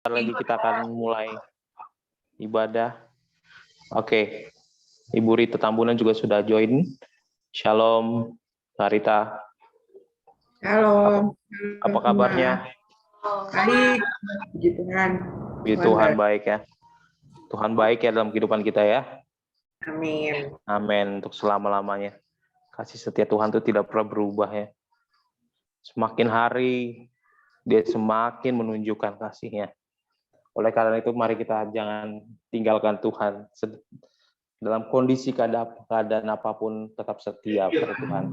Bentar lagi kita akan mulai ibadah. Oke, Ibu Rita Tambunan juga sudah join. Shalom, Sarita. Halo. Apa kabarnya? Baik, puji Tuhan. Puji Tuhan baik ya. Tuhan baik ya dalam kehidupan kita ya. Amin. Amin untuk selama-lamanya. Kasih setia Tuhan itu tidak pernah berubah ya. Semakin hari dia semakin menunjukkan kasih-Nya. Oleh karena itu mari kita jangan tinggalkan Tuhan. Dalam kondisi keadaan apapun tetap setia pada Tuhan.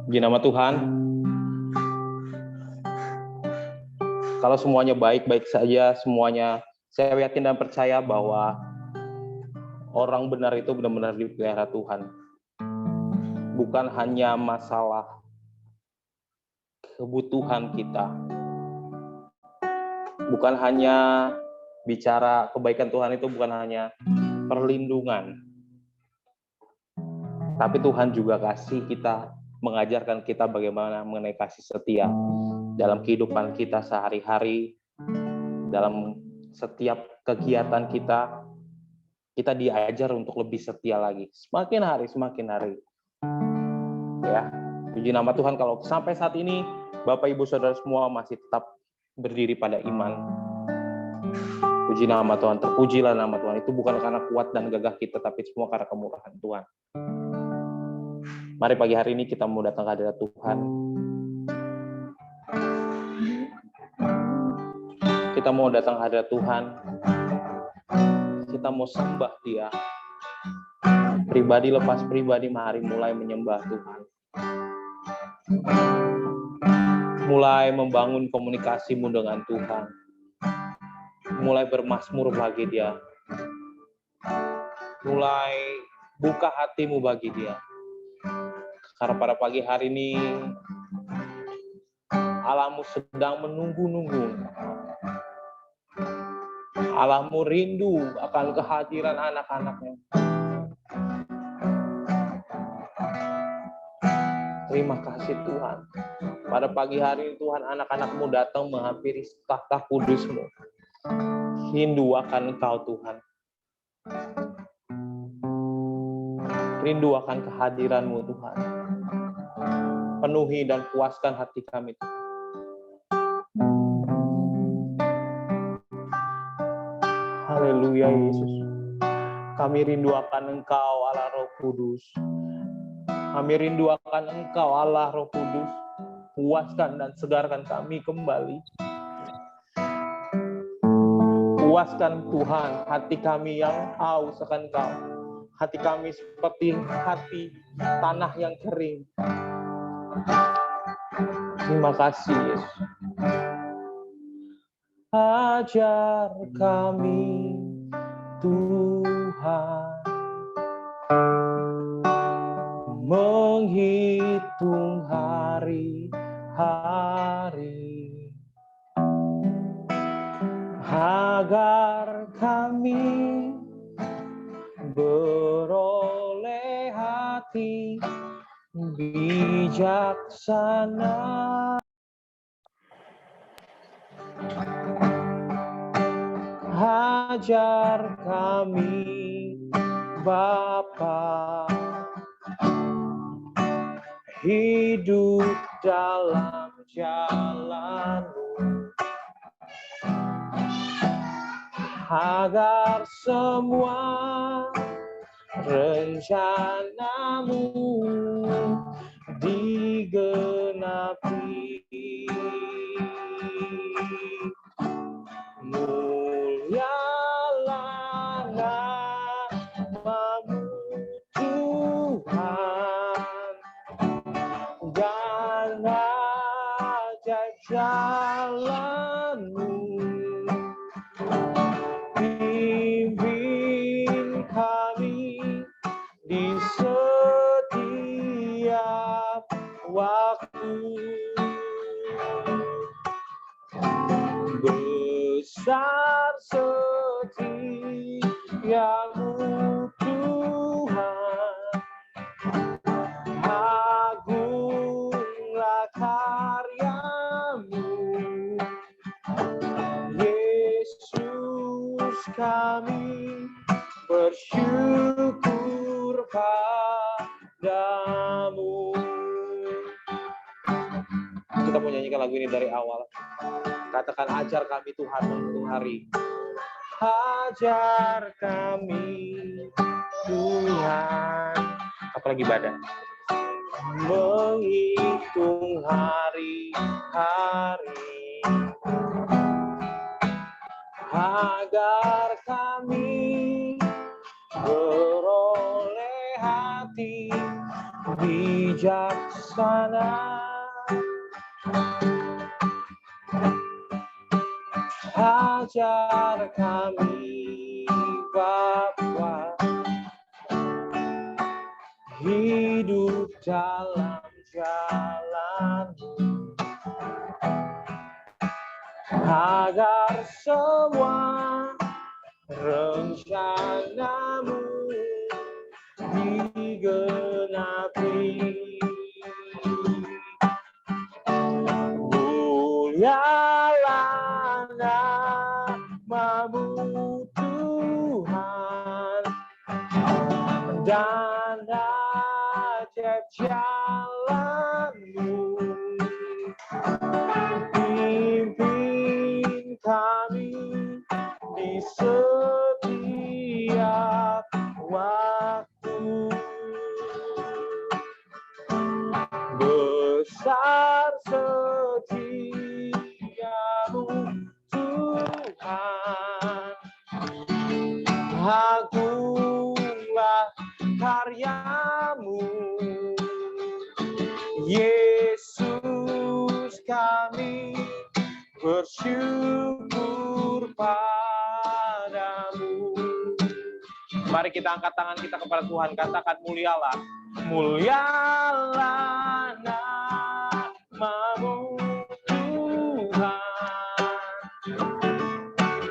Puji nama Tuhan. Kalau semuanya baik-baik saja, semuanya saya yakin dan percaya bahwa orang benar itu benar-benar dipelihara Tuhan. Bukan hanya masalah kebutuhan kita. Bukan hanya bicara kebaikan Tuhan itu bukan hanya perlindungan. Tapi Tuhan juga kasih kita, mengajarkan kita bagaimana mengenai kasih setia dalam kehidupan kita sehari-hari, dalam setiap kegiatan kita diajar untuk lebih setia lagi. Semakin hari. Ya, puji nama Tuhan kalau sampai saat ini Bapak Ibu Saudara semua masih tetap berdiri pada iman. Puji nama Tuhan, terpujilah nama Tuhan. Itu bukan karena kuat dan gagah kita, tapi semua karena kemurahan Tuhan. Mari pagi hari ini kita mau datang ke hadirat Tuhan. Kita mau datang ke hadirat Tuhan. Kita mau sembah Dia. Pribadi lepas pribadi, mari mulai menyembah Tuhan. Mulai membangun komunikasimu dengan Tuhan. Mulai bermazmur bagi Dia. Mulai buka hatimu bagi Dia. Karena pada pagi hari ini Allahmu sedang menunggu-nunggu. Allahmu rindu akan kehadiran anak-anaknya. Terima kasih Tuhan. Pada pagi hari ini Tuhan, anak-anakmu datang menghampiri tahta kudus-Mu. Rindu akan Engkau Tuhan. Rindu akan kehadiran-Mu Tuhan. Penuhi dan puaskan hati kami Tuhan. Haleluya Yesus. Kami rindu akan Engkau Allah Roh Kudus. Kami rindu akan Engkau Allah Roh Kudus. Puaskan dan segarkan kami kembali. Puaskan Tuhan hati kami yang haus akan Engkau. Hati kami seperti hati tanah yang kering. Terima kasih Yesus. Ajar kami Tuhan menghitung hari-hari agar kami beroleh hati bijaksana. Ajar kami Bapa hidup dalam jalan-Mu agar semua rencana-Mu digenapi. Mulialah nama-Mu Tuhan, dan ajaib jalan-Mu. Pimpin kami di setiap waktu. Besar setiamu Tuhan, agung bersyukur padamu. Kita mau nyanyikan lagu ini dari awal. Katakan, ajar kami Tuhan untuk hari. Ajar kami Tuhan. Apalagi ibadah. Menghitung hari-hari agar kami beroleh hati bijaksana. Ajar kami Bapa hidup dalam jalan-Mu, agar semua rencana-Mu digenapi. Mulialah nama-Mu Tuhan, dan ajaib jalan-Mu. Pimpin kami di setiap waktu. Besar setiamu Tuhan, agunglah karyamu. Yesus, kami bersyukur padamu. Mari kita angkat tangan kita kepada Tuhan, katakan, mulialah, mulialah nama-Mu Tuhan,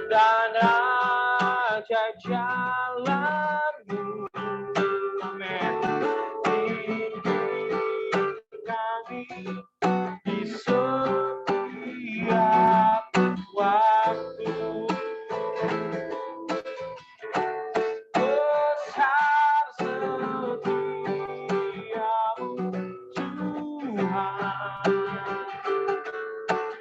dan ajaib jalan-Mu. Amin. Pimpin kami di setiap waktu. Besar setiamu Tuhan,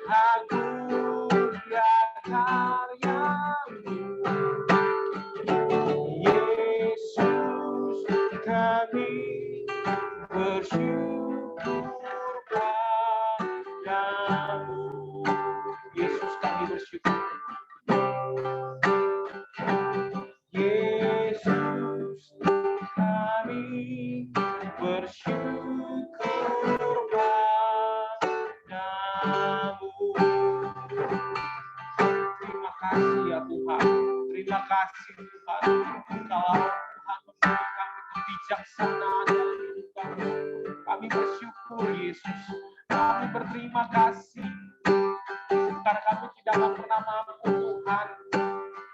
agunglah karya-Mu. Yesus, kami bersyukur padamu. Yesus, kami bersyukur. Yesus, kami bersyukur padamu. Terima kasih ya Tuhan. Terima kasih Tuhan. Kalau Tuhan memberi kami kebijaksanaan dalam hidup kami. Kami bersyukur Yesus. Kami berterima kasih karena kami tidak akan pernah mampu Tuhan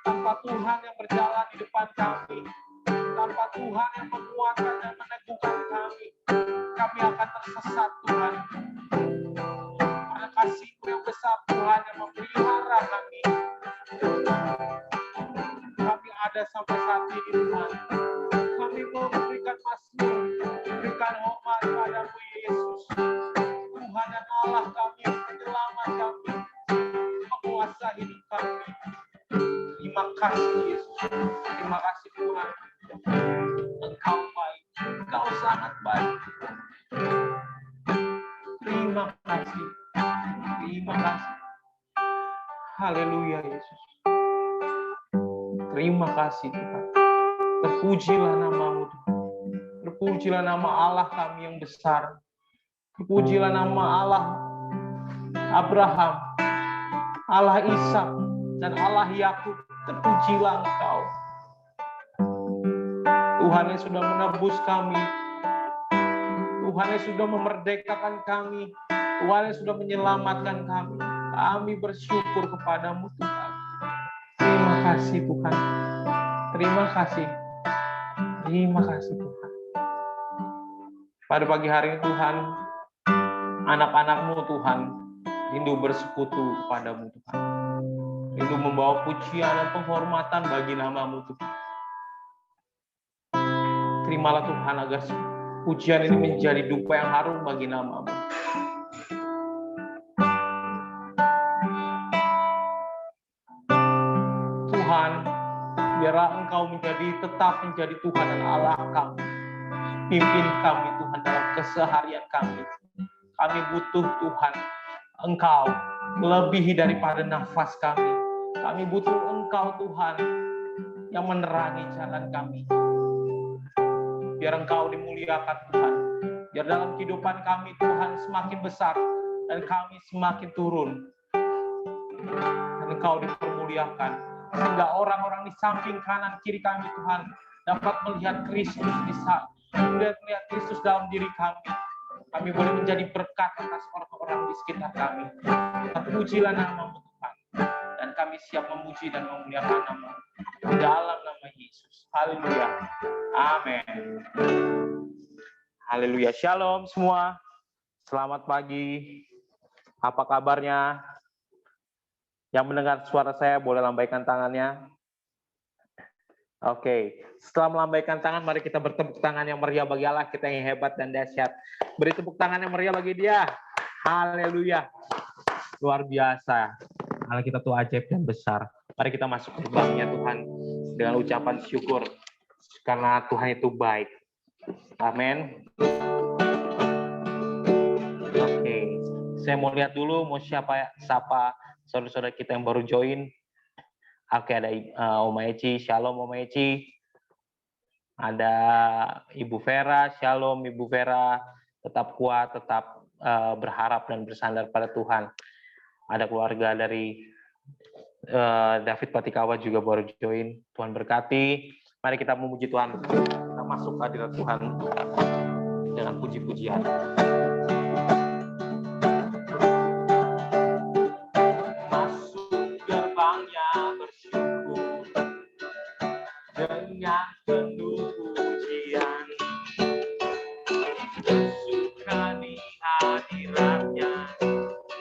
tanpa Tuhan yang berjalan di depan kami, tanpa Tuhan yang menguatkan dan meneguhkan kami. Kami akan tersesat Tuhan. Karena kasih-Mu yang besar Tuhan yang memelihara kami. Kami ada sampai saat ini Tuhan. Kami mau memberikan mazmur, memberikan hormat padamu Yesus. Tuhan dan Allah kami, penyelamat kami, penguasa hidup kami. Terima kasih Yesus. Terima kasih Tuhan. Engkau baik. Engkau sangat baik. Terima kasih. Terima kasih. Haleluya Yesus. Terima kasih Tuhan. Terpujilah nama-Mu Tuhan. Terpujilah nama Allah kami yang besar. Terpujilah nama Allah Abraham, Allah Ishak, dan Allah Yakub. Terpujilah Engkau. Tuhan yang sudah menebus kami. Tuhan yang sudah memerdekakan kami. Tuhan yang sudah menyelamatkan kami. Kami bersyukur kepadamu Tuhan. Terima kasih Tuhan. Terima kasih. Terima kasih Tuhan. Pada pagi hari ini Tuhan, anak-anak-Mu Tuhan rindu bersekutu kepadamu Tuhan. Rindu membawa pujian dan penghormatan bagi nama-Mu Tuhan. Terimalah Tuhan agar pujian ini menjadi dupa yang harum bagi nama-Mu. Tuhan, biarlah Engkau tetap menjadi Tuhan dan Allah kami. Pimpin kami Tuhan dalam keseharian kami. Kami butuh Tuhan, Engkau melebihi daripada nafas kami. Kami butuh Engkau Tuhan yang menerangi jalan kami. Biar Engkau dimuliakan Tuhan. Biar dalam kehidupan kami Tuhan semakin besar dan kami semakin turun. Dan Engkau dipermuliakan. Sehingga orang-orang di samping kanan kiri kami Tuhan dapat melihat Kristus di sana. Melihat Kristus dalam diri kami. Kami boleh menjadi berkat atas orang-orang di sekitar kami. Terpujilah nama-Mu Tuhan. Dan kami siap memuji dan memuliakan nama-Mu. Dalam nama Yesus. Haleluya. Amin. Haleluya. Shalom semua. Selamat pagi. Apa kabarnya? Yang mendengar suara saya boleh lambaikan tangannya. Oke, setelah melambaikan tangan, mari kita bertepuk tangan yang meriah bagi Allah kita yang hebat dan dahsyat. Beri tepuk tangan yang meriah bagi Dia. Haleluya. Luar biasa. Allah kita tuh ajaib dan besar. Mari kita masuk gerbangnya Tuhan dengan ucapan syukur karena Tuhan itu baik. Amin. Oke, saya mau lihat dulu mau sapa saudara-saudara kita yang baru join. Oke, ada Oma Eci, Shalom Oma Eci. Ada Ibu Vera, Shalom Ibu Vera. Tetap kuat, tetap berharap dan bersandar pada Tuhan. Ada keluarga dari David Patikawa juga baru join. Tuhan berkati. Mari kita memuji Tuhan. Kita masuk hadirat Tuhan dengan puji-pujian. Dengan penuh pujian, bersuka di hadiratnya,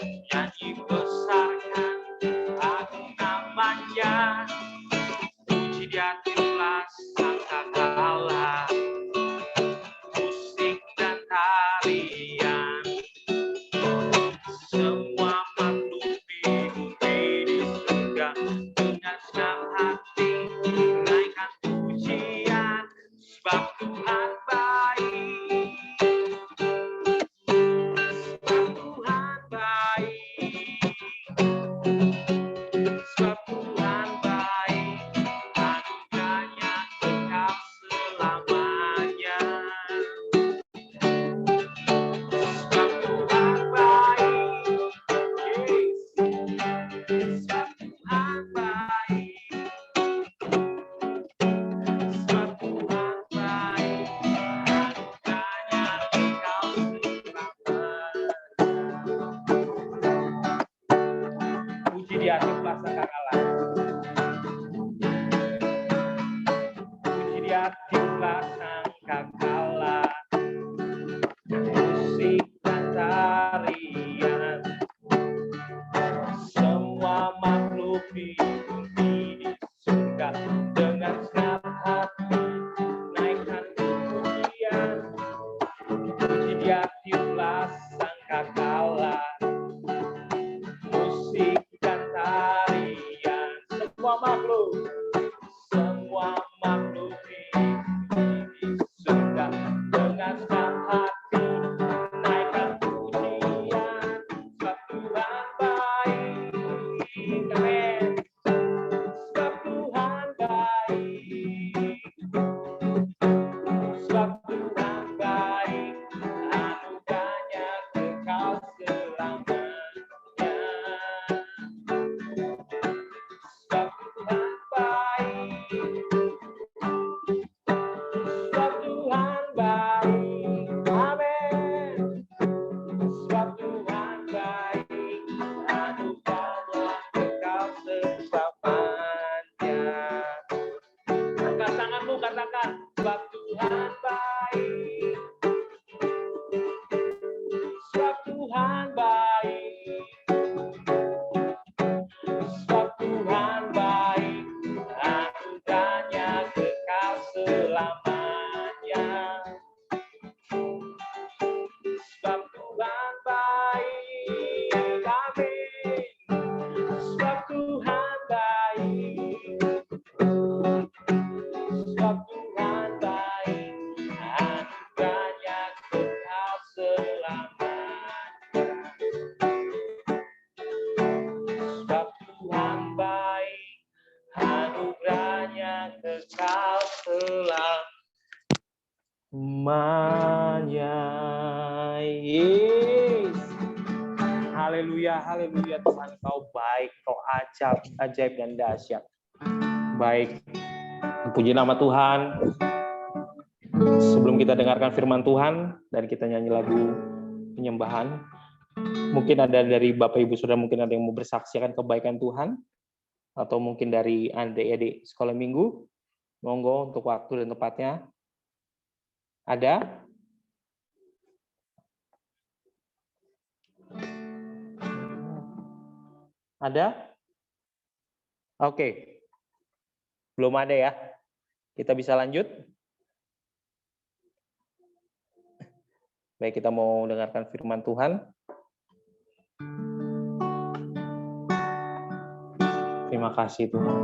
nyanyi besarkan agung namanya, puji Dia tiuplah sangkakala, musik dan tarian, semua makhluk di bumi di surga dengan senang hati. Sebab Tuhan baik, sebab Tuhan baik, sebab Tuhan baik, anugerahnya kekal selamanya. Sebab Tuhan baik, sebab Tuhan baik. Dia tiuplah sangkakala, puji Dia tiuplah sangkakala, musik dan tarian, semua makhluk di bumi di surga dengan senang hati naikkan pujian, puji Dia tiuplah sangkakala, musik tarian, semua makhluk di surga dengan senang hati naikkan pujian, sebab Tuhan baik, amin. Sebab Tuhan baik, sebab Tuhan baik, anugerahnya kekal Haleluya, haleluya Tuhan, Kau baik, Kau ajaib dan dahsyat. Baik, puji nama Tuhan. Sebelum kita dengarkan firman Tuhan dan kita nyanyi lagu penyembahan, mungkin ada dari Bapak Ibu Saudara, mungkin ada yang mau bersaksikan kebaikan Tuhan, atau mungkin dari adik-adik sekolah minggu, monggo untuk waktu dan tempatnya. Ada? Ada? Oke. Belum ada ya? Kita bisa lanjut? Baik, kita mau dengarkan firman Tuhan. Terima kasih Tuhan.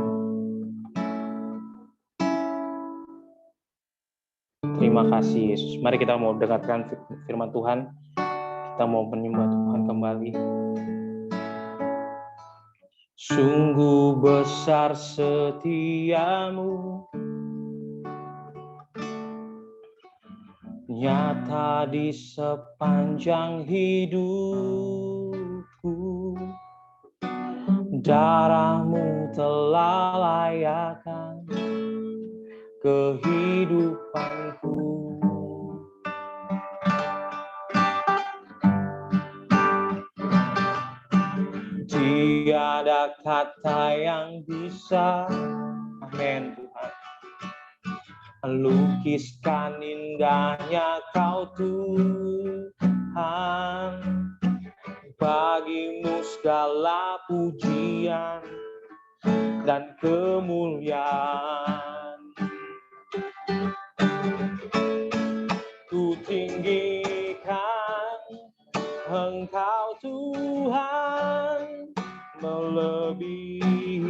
Terima kasih Yesus. Mari kita mau dengarkan firman Tuhan. Kita mau menyembah Tuhan kembali. Sungguh besar setiamu, nyata di sepanjang hidupku. Darahmu telah layakkan kehidupanku. Tiada kata yang bisa, amin Tuhan, lukiskan indahnya Kau Tuhan. Bagimu segala pujian dan kemuliaan. Ku tinggikan Engkau Tuhan, melebihi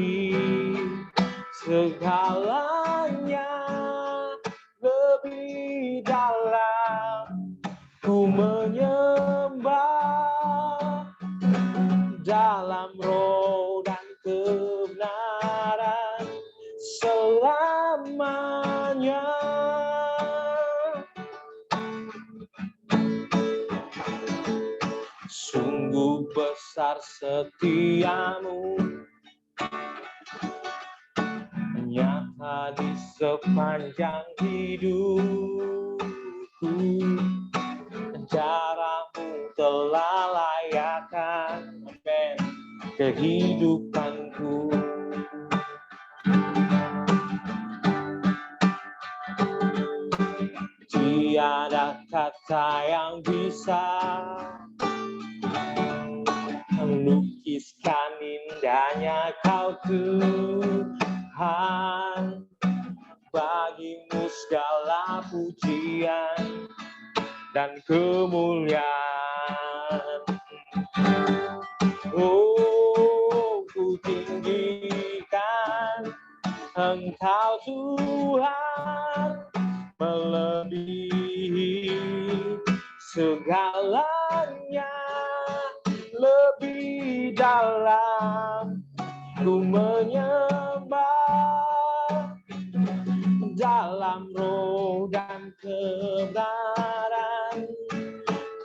segalanya, lebih dalam ku menyembah, dalam roh dan kebenaran selamanya. Sungguh besar setiamu, nyata di sepanjang hidupku. Darahmu telah layakkan, amen, kehidupanku. Tiada kata yang bisa melukiskan indahnya Kau Tuhan. Bagimu segala pujian dan kemuliaan. Oh, ku tinggikan Engkau Tuhan, melebihi segalanya, lebih dalam ku menyembah, dalam roh dan kebenaran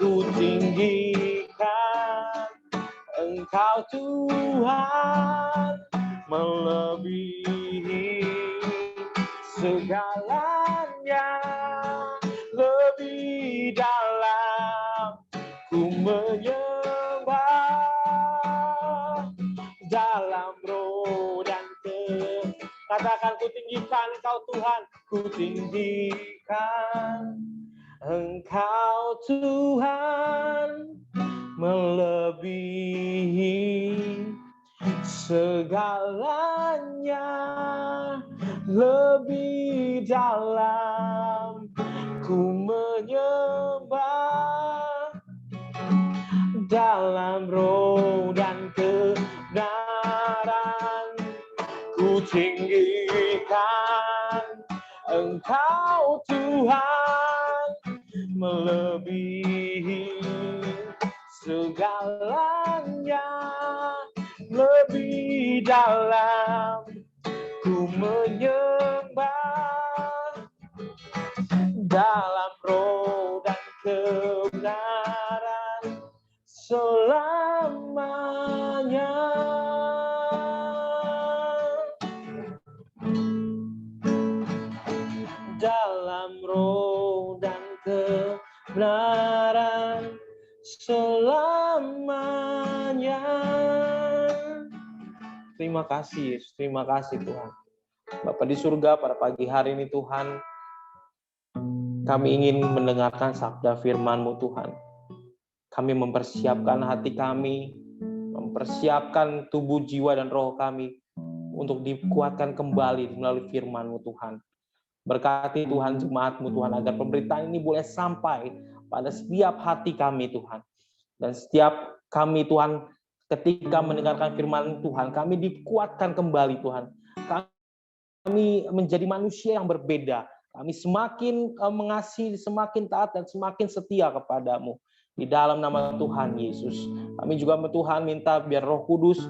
ku tinggikan Engkau Tuhan, melebihi segalanya, lebih dalam ku menyembah, dalam roh dan katakan ku tinggikan Engkau Tuhan, ku tinggikan Engkau Tuhan, melebihi segalanya, lebih dalam ku menyembah, dalam roh dan kebenaran ku tinggikan Engkau Tuhan, melebihi segalanya, lebih dalam ku menyembah, dalam roh dan kebenaran selamanya. selamanya. Terima kasih, Yesus. Terima kasih Tuhan. Bapa di surga, pada pagi hari ini Tuhan, kami ingin mendengarkan sabda firman-Mu Tuhan. Kami mempersiapkan hati kami, mempersiapkan tubuh, jiwa, dan roh kami untuk dikuatkan kembali melalui firman-Mu Tuhan. Berkati Tuhan jemaat-Mu Tuhan, agar pemberitaan ini boleh sampai pada setiap hati kami Tuhan. Dan setiap kami Tuhan, ketika mendengarkan firman Tuhan, kami dikuatkan kembali Tuhan. Kami menjadi manusia yang berbeda. Kami semakin mengasihi, semakin taat, dan semakin setia kepadamu. Di dalam nama Tuhan Yesus. Kami juga Tuhan minta biar Roh Kudus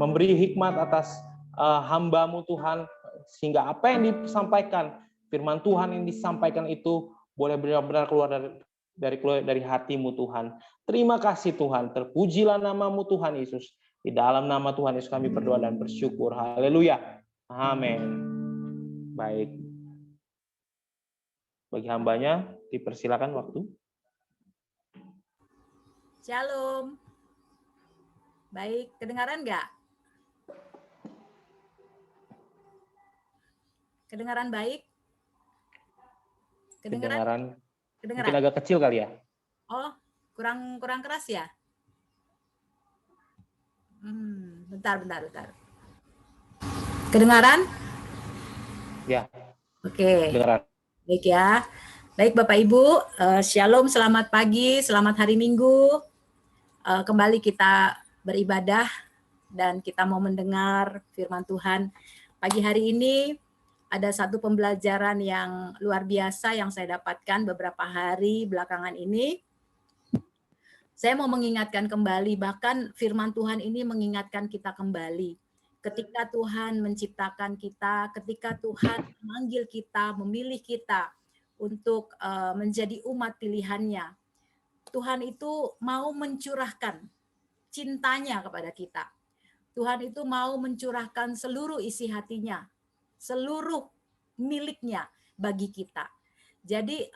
memberi hikmat atas hamba-Mu Tuhan. Sehingga apa yang disampaikan, firman Tuhan yang disampaikan itu boleh benar-benar keluar dari hati-Mu Tuhan. Terima kasih Tuhan. Terpujilah nama-Mu Tuhan Yesus. Di dalam nama Tuhan Yesus kami berdoa dan bersyukur. Haleluya. Amin. Baik. Bagi hambanya, dipersilakan waktu. Shalom. Baik, kedengaran nggak? Kedengaran baik? Kedengaran. Mungkin agak kecil kali ya? Oh, kurang keras ya? Bentar. Kedengaran? Ya. Oke. Kedengaran. Baik ya. Baik Bapak Ibu, Shalom, selamat pagi, selamat hari Minggu. Kembali kita beribadah dan kita mau mendengar firman Tuhan. Pagi hari ini ada satu pembelajaran yang luar biasa yang saya dapatkan beberapa hari belakangan ini. Saya mau mengingatkan kembali, bahkan firman Tuhan ini mengingatkan kita kembali. Ketika Tuhan menciptakan kita, ketika Tuhan memanggil kita, memilih kita untuk menjadi umat pilihannya, Tuhan itu mau mencurahkan cintanya kepada kita. Tuhan itu mau mencurahkan seluruh isi hatinya, seluruh miliknya bagi kita. Jadi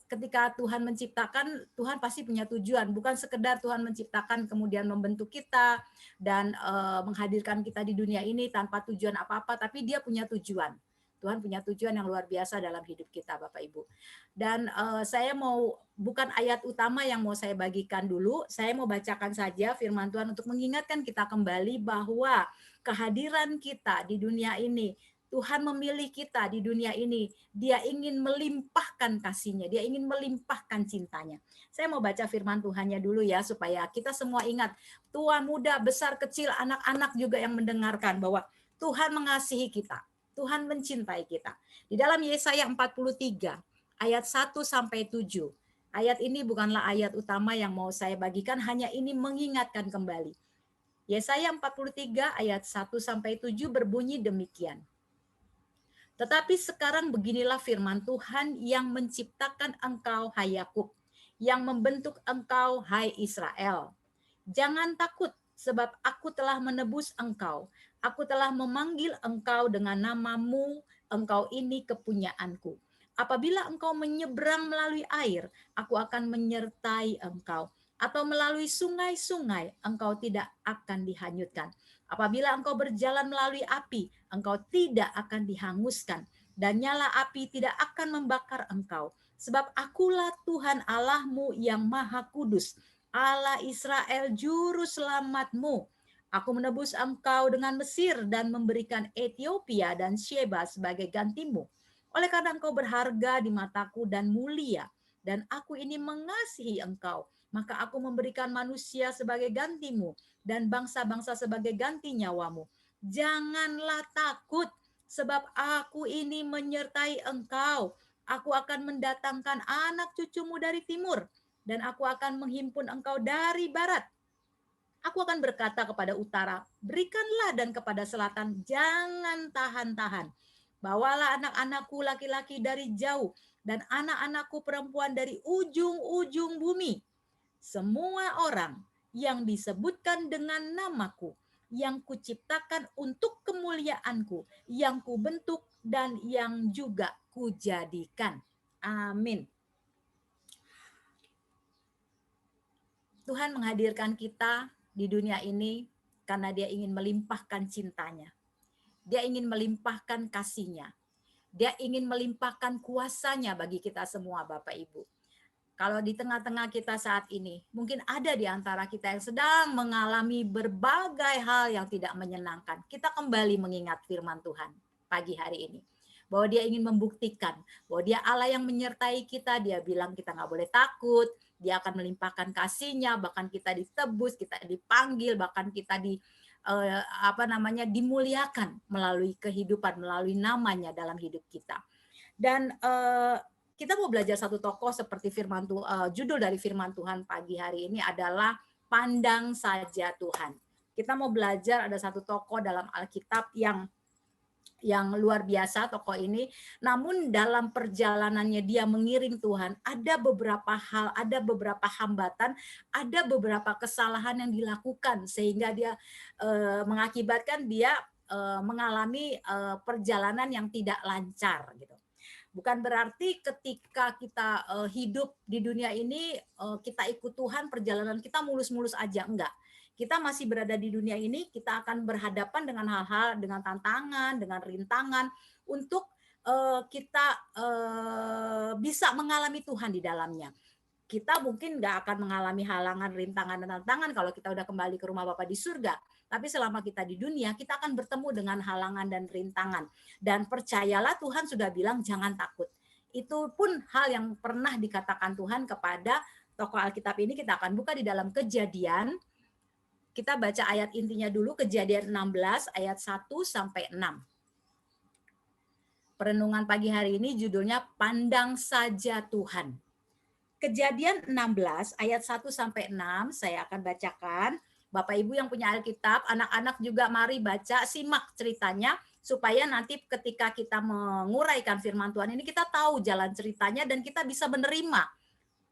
ketika Tuhan menciptakan, Tuhan pasti punya tujuan. Bukan sekedar Tuhan menciptakan kemudian membentuk kita dan menghadirkan kita di dunia ini tanpa tujuan apa-apa, tapi Dia punya tujuan. Tuhan punya tujuan yang luar biasa dalam hidup kita, Bapak Ibu. Dan saya mau, bukan ayat utama yang mau saya bagikan dulu, saya mau bacakan saja firman Tuhan untuk mengingatkan kita kembali bahwa kehadiran kita di dunia ini, Tuhan memilih kita di dunia ini. Dia ingin melimpahkan kasih-Nya. Dia ingin melimpahkan cintanya. Saya mau baca firman Tuhannya dulu ya, supaya kita semua ingat. Tua, muda, besar, kecil, anak-anak juga yang mendengarkan bahwa Tuhan mengasihi kita. Tuhan mencintai kita. Di dalam Yesaya 43, ayat 1-7. Ayat ini bukanlah ayat utama yang mau saya bagikan, hanya ini mengingatkan kembali. Yesaya 43, ayat 1-7 berbunyi demikian. Tetapi sekarang beginilah firman Tuhan yang menciptakan engkau, hai Yakub, yang membentuk engkau, hai Israel. Jangan takut, sebab aku telah menebus engkau. Aku telah memanggil engkau dengan namamu, engkau ini kepunyaanku. Apabila engkau menyeberang melalui air, aku akan menyertai engkau. Atau melalui sungai-sungai, engkau tidak akan dihanyutkan. Apabila engkau berjalan melalui api, engkau tidak akan dihanguskan, dan nyala api tidak akan membakar engkau. Sebab akulah Tuhan Allahmu yang Maha Kudus, Allah Israel juru selamatmu. Aku menebus engkau dengan Mesir dan memberikan Ethiopia dan Sheba sebagai gantimu. Oleh karena engkau berharga di mataku dan mulia, dan aku ini mengasihi engkau, maka aku memberikan manusia sebagai gantimu dan bangsa-bangsa sebagai ganti nyawamu. Janganlah takut, sebab aku ini menyertai engkau. Aku akan mendatangkan anak cucumu dari timur, dan aku akan menghimpun engkau dari barat. Aku akan berkata kepada utara, berikanlah, dan kepada selatan, jangan tahan-tahan. Bawalah anak-anakku laki-laki dari jauh, dan anak-anakku perempuan dari ujung-ujung bumi. Semua orang yang disebutkan dengan namaku, yang kuciptakan untuk kemuliaanku, yang kubentuk dan yang juga kujadikan. Amin. Tuhan menghadirkan kita di dunia ini karena Dia ingin melimpahkan cintanya. Dia ingin melimpahkan kasih-Nya. Dia ingin melimpahkan kuasa-Nya bagi kita semua, Bapak Ibu. Kalau di tengah-tengah kita saat ini, mungkin ada di antara kita yang sedang mengalami berbagai hal yang tidak menyenangkan. Kita kembali mengingat firman Tuhan pagi hari ini. Bahwa Dia ingin membuktikan bahwa Dia Allah yang menyertai kita. Dia bilang kita nggak boleh takut. Dia akan melimpahkan kasih-Nya, bahkan kita ditebus, kita dipanggil, bahkan kita dimuliakan melalui kehidupan, melalui namanya dalam hidup kita. Dan kita mau belajar satu tokoh seperti judul dari firman Tuhan pagi hari ini adalah Pandang Saja Tuhan. Kita mau belajar ada satu tokoh dalam Alkitab yang luar biasa tokoh ini, namun dalam perjalanannya dia mengiring Tuhan, ada beberapa hal, ada beberapa hambatan, ada beberapa kesalahan yang dilakukan sehingga dia mengakibatkan dia mengalami perjalanan yang tidak lancar gitu. Bukan berarti ketika kita hidup di dunia ini kita ikut Tuhan, perjalanan kita mulus-mulus aja, enggak. Kita masih berada di dunia ini, kita akan berhadapan dengan hal-hal, dengan tantangan, dengan rintangan, untuk kita bisa mengalami Tuhan di dalamnya. Kita mungkin nggak akan mengalami halangan, rintangan, dan tantangan kalau kita udah kembali ke rumah Bapa di surga. Tapi selama kita di dunia, kita akan bertemu dengan halangan dan rintangan. Dan percayalah Tuhan sudah bilang jangan takut. Itu pun hal yang pernah dikatakan Tuhan kepada tokoh Alkitab ini. Kita akan buka di dalam Kejadian. Kita baca ayat intinya dulu, Kejadian 16 ayat 1 sampai 6. Perenungan pagi hari ini judulnya Pandang Saja Tuhan. Kejadian 16 ayat 1 sampai 6 saya akan bacakan. Bapak Ibu yang punya Alkitab, anak-anak juga mari baca, simak ceritanya supaya nanti ketika kita menguraikan firman Tuhan ini kita tahu jalan ceritanya dan kita bisa menerima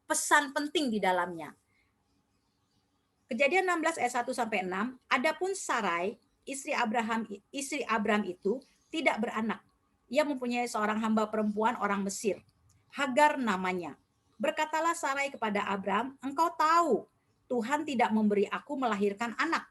pesan penting di dalamnya. Kejadian 16 ayat 1 sampai 6, adapun Sarai, istri Abram itu tidak beranak. Ia mempunyai seorang hamba perempuan orang Mesir, Hagar namanya. Berkatalah Sarai kepada Abram, engkau tahu Tuhan tidak memberi aku melahirkan anak.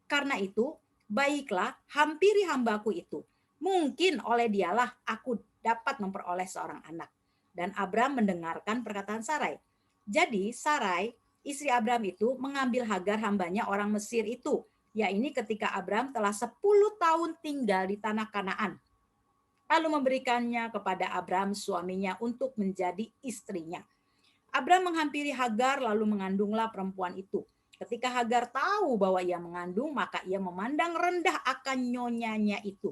Karena itu, baiklah hampiri hambaku itu. Mungkin oleh dialah aku dapat memperoleh seorang anak. Dan Abram mendengarkan perkataan Sarai. Jadi Sarai, istri Abram itu mengambil Hagar hambanya orang Mesir itu, yakni ketika Abram telah 10 tahun tinggal di tanah Kanaan. Lalu memberikannya kepada Abram suaminya untuk menjadi istrinya. Abram menghampiri Hagar lalu mengandunglah perempuan itu. Ketika Hagar tahu bahwa ia mengandung, maka ia memandang rendah akan nyonyanya itu.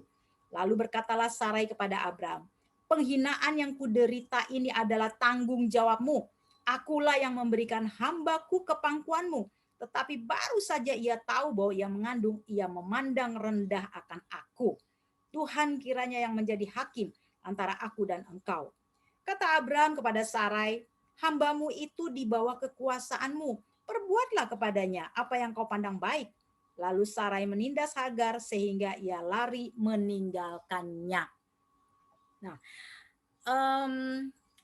Lalu berkatalah Sarai kepada Abram, penghinaan yang kuderita ini adalah tanggung jawabmu. Akulah yang memberikan hambaku ke pangkuanmu. Tetapi baru saja ia tahu bahwa ia mengandung, ia memandang rendah akan aku. Tuhan kiranya yang menjadi hakim antara aku dan engkau. Kata Abram kepada Sarai, hambamu itu di bawah kekuasaanmu. Perbuatlah kepadanya apa yang kau pandang baik. Lalu Sarai menindas Hagar sehingga ia lari meninggalkannya. Nah,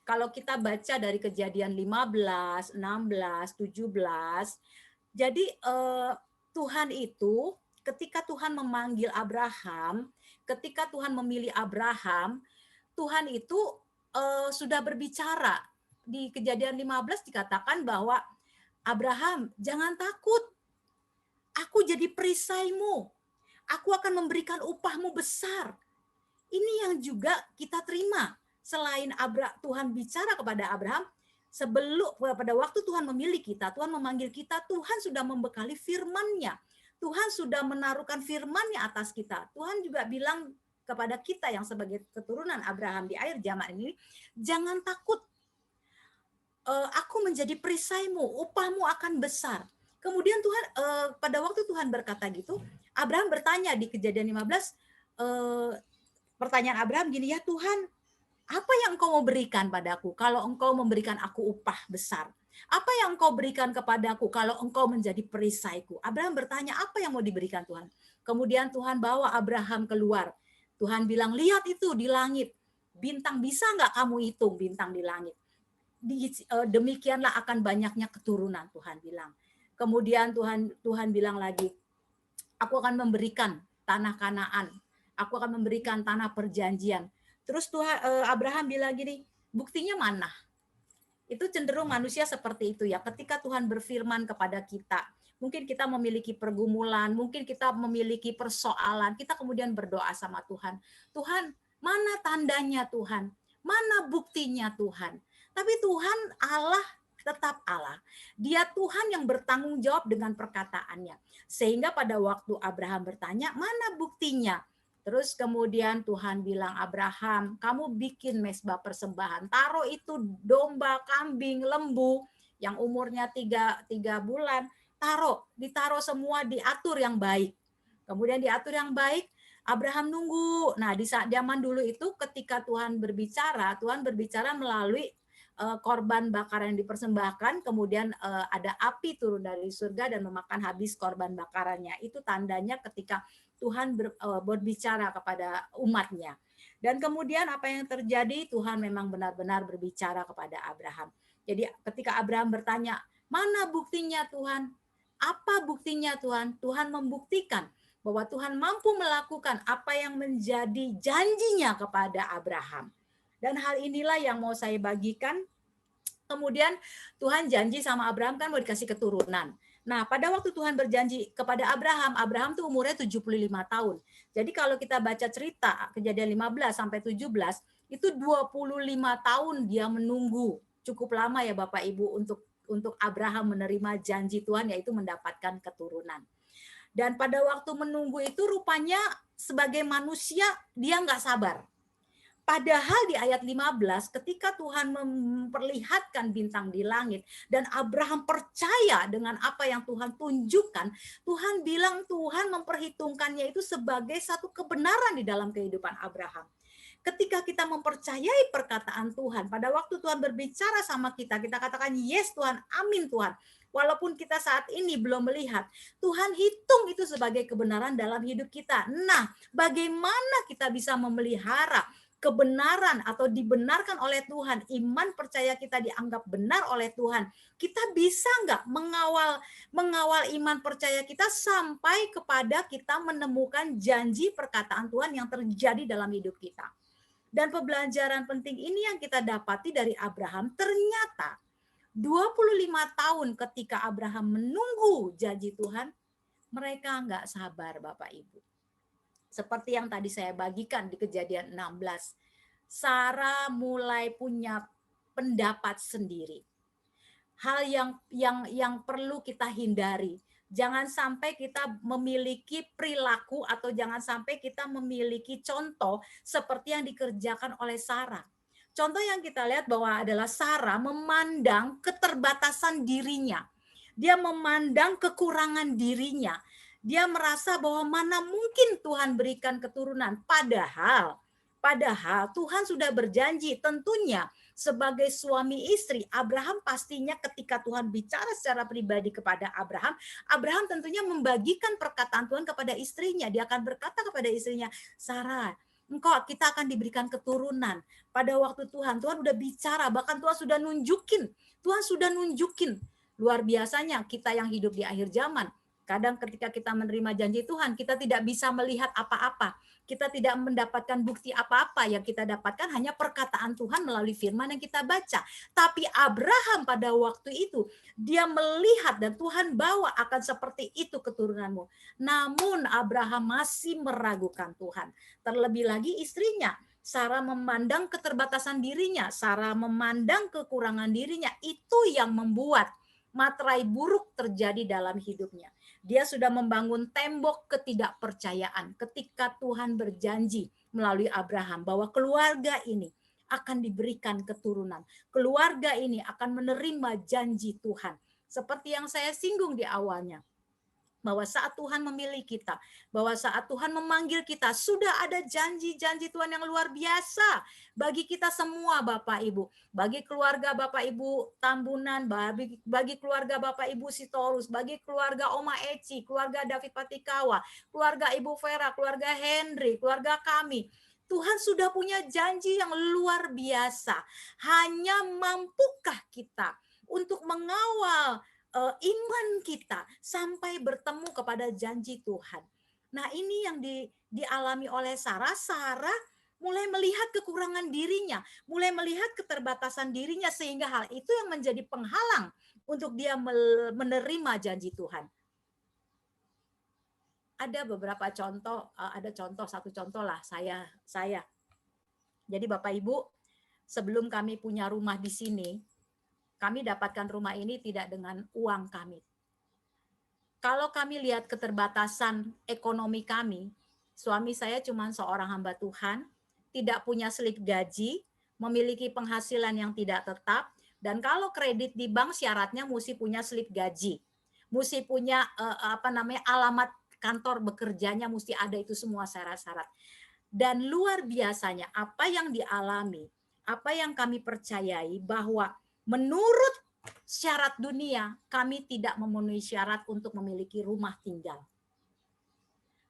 kalau kita baca dari Kejadian 15, 16, 17, jadi Tuhan itu ketika Tuhan memanggil Abraham, ketika Tuhan memilih Abraham, Tuhan itu sudah berbicara. Di Kejadian 15 dikatakan bahwa Abraham, jangan takut. Aku jadi perisaimu. Aku akan memberikan upahmu besar. Ini yang juga kita terima. Selain Tuhan bicara kepada Abraham, pada waktu Tuhan memilih kita, Tuhan memanggil kita, Tuhan sudah membekali firman-Nya. Tuhan sudah menaruhkan firman-Nya atas kita. Tuhan juga bilang kepada kita yang sebagai keturunan Abraham di akhir zaman ini, jangan takut. Aku menjadi perisaimu, upahmu akan besar. Kemudian Tuhan pada waktu Tuhan berkata gitu, Abraham bertanya di Kejadian 15, pertanyaan Abraham gini, ya Tuhan, apa yang engkau mau berikan padaku kalau engkau memberikan aku upah besar? Apa yang engkau berikan kepadaku kalau engkau menjadi perisaiku? Abraham bertanya, apa yang mau diberikan Tuhan? Kemudian Tuhan bawa Abraham keluar. Tuhan bilang, lihat itu di langit. Bintang, bisa nggak kamu hitung bintang di langit? Demikianlah akan banyaknya keturunan, Tuhan bilang. Kemudian Tuhan bilang lagi, aku akan memberikan tanah Kanaan, aku akan memberikan tanah perjanjian. Terus Abraham bilang gini, buktinya mana? Itu cenderung manusia seperti itu ya. Ketika Tuhan berfirman kepada kita, mungkin kita memiliki pergumulan, mungkin kita memiliki persoalan, kita kemudian berdoa sama Tuhan. Tuhan, mana tandanya Tuhan? Mana buktinya Tuhan? Tapi Tuhan Allah tetap Allah. Dia Tuhan yang bertanggung jawab dengan perkataannya. Sehingga pada waktu Abraham bertanya, mana buktinya? Terus kemudian Tuhan bilang, Abraham, kamu bikin mezbah persembahan. Taruh itu domba, kambing, lembu yang umurnya 3 bulan. Ditaruh semua, diatur yang baik. Kemudian diatur yang baik, Abraham nunggu. Nah, di saat zaman dulu itu ketika Tuhan berbicara melalui korban bakaran yang dipersembahkan, kemudian ada api turun dari surga dan memakan habis korban bakarannya. Itu tandanya ketika Tuhan berbicara kepada umatnya. Dan kemudian apa yang terjadi? Tuhan memang benar-benar berbicara kepada Abraham. Jadi ketika Abraham bertanya, mana buktinya Tuhan? Apa buktinya Tuhan? Tuhan membuktikan bahwa Tuhan mampu melakukan apa yang menjadi janjinya kepada Abraham. Dan hal inilah yang mau saya bagikan. Kemudian Tuhan janji sama Abraham kan mau dikasih keturunan. Nah, pada waktu Tuhan berjanji kepada Abraham tuh umurnya 75 tahun. Jadi kalau kita baca cerita Kejadian 15 sampai 17, itu 25 tahun dia menunggu. Cukup lama ya Bapak Ibu untuk Abraham menerima janji Tuhan, yaitu mendapatkan keturunan. Dan pada waktu menunggu itu rupanya sebagai manusia dia nggak sabar. Padahal di ayat 15 ketika Tuhan memperlihatkan bintang di langit dan Abraham percaya dengan apa yang Tuhan tunjukkan, Tuhan bilang Tuhan memperhitungkannya itu sebagai satu kebenaran di dalam kehidupan Abraham. Ketika kita mempercayai perkataan Tuhan, pada waktu Tuhan berbicara sama kita, kita katakan yes Tuhan, amin Tuhan. Walaupun kita saat ini belum melihat, Tuhan hitung itu sebagai kebenaran dalam hidup kita. Nah, bagaimana kita bisa memelihara kebenaran atau dibenarkan oleh Tuhan, iman percaya kita dianggap benar oleh Tuhan, kita bisa nggak mengawal iman percaya kita sampai kepada kita menemukan janji perkataan Tuhan yang terjadi dalam hidup kita. Dan pembelajaran penting ini yang kita dapati dari Abraham, ternyata 25 tahun ketika Abraham menunggu janji Tuhan, mereka nggak sabar Bapak Ibu. Seperti yang tadi saya bagikan di Kejadian 16, Sarah mulai punya pendapat sendiri. Hal yang perlu kita hindari. Jangan sampai kita memiliki perilaku atau jangan sampai kita memiliki contoh seperti yang dikerjakan oleh Sarah. Contoh yang kita lihat bahwa adalah Sarah memandang keterbatasan dirinya. Dia memandang kekurangan dirinya. Dia merasa bahwa mana mungkin Tuhan berikan keturunan. Padahal Tuhan sudah berjanji, tentunya sebagai suami istri, Abraham pastinya ketika Tuhan bicara secara pribadi kepada Abraham, Abraham tentunya membagikan perkataan Tuhan kepada istrinya. Dia akan berkata kepada istrinya, Sarah, kita akan diberikan keturunan. Pada waktu Tuhan udah bicara, bahkan Tuhan sudah nunjukin. Luar biasanya kita yang hidup di akhir zaman. Kadang ketika kita menerima janji Tuhan, kita tidak bisa melihat apa-apa. Kita tidak mendapatkan bukti apa-apa. Yang kita dapatkan hanya perkataan Tuhan melalui firman yang kita baca. Tapi Abraham pada waktu itu, dia melihat dan Tuhan bawa akan seperti itu keturunanmu. Namun Abraham masih meragukan Tuhan. Terlebih lagi istrinya. Sarah memandang keterbatasan dirinya. Sarah memandang kekurangan dirinya. Itu yang membuat materai buruk terjadi dalam hidupnya. Dia sudah membangun tembok ketidakpercayaan ketika Tuhan berjanji melalui Abraham bahwa keluarga ini akan diberikan keturunan. Keluarga ini akan menerima janji Tuhan. Seperti yang saya singgung di awalnya. Bahwa saat Tuhan memilih kita, bahwa saat Tuhan memanggil kita, sudah ada janji-janji Tuhan yang luar biasa bagi kita semua Bapak Ibu. Bagi keluarga Bapak Ibu Tambunan, bagi keluarga Bapak Ibu Sitorus, bagi keluarga Oma Eci, keluarga David Patikawa, keluarga Ibu Vera, keluarga Henry, keluarga kami. Tuhan sudah punya janji yang luar biasa. Hanya mampukah kita untuk mengawal iman kita sampai bertemu kepada janji Tuhan. Nah, ini yang dialami oleh Sarah. Sarah mulai melihat kekurangan dirinya, mulai melihat keterbatasan dirinya, sehingga hal itu yang menjadi penghalang untuk dia menerima janji Tuhan. Ada beberapa contoh, satu contoh lah saya. Jadi Bapak Ibu, sebelum kami punya rumah di sini, kami dapatkan rumah ini tidak dengan uang kami. Kalau kami lihat keterbatasan ekonomi kami, suami saya cuma seorang hamba Tuhan, tidak punya slip gaji, memiliki penghasilan yang tidak tetap, dan kalau kredit di bank syaratnya mesti punya slip gaji, mesti punya alamat kantor bekerjanya, mesti ada itu semua syarat-syarat. Dan luar biasanya apa yang dialami, apa yang kami percayai bahwa menurut syarat dunia, kami tidak memenuhi syarat untuk memiliki rumah tinggal.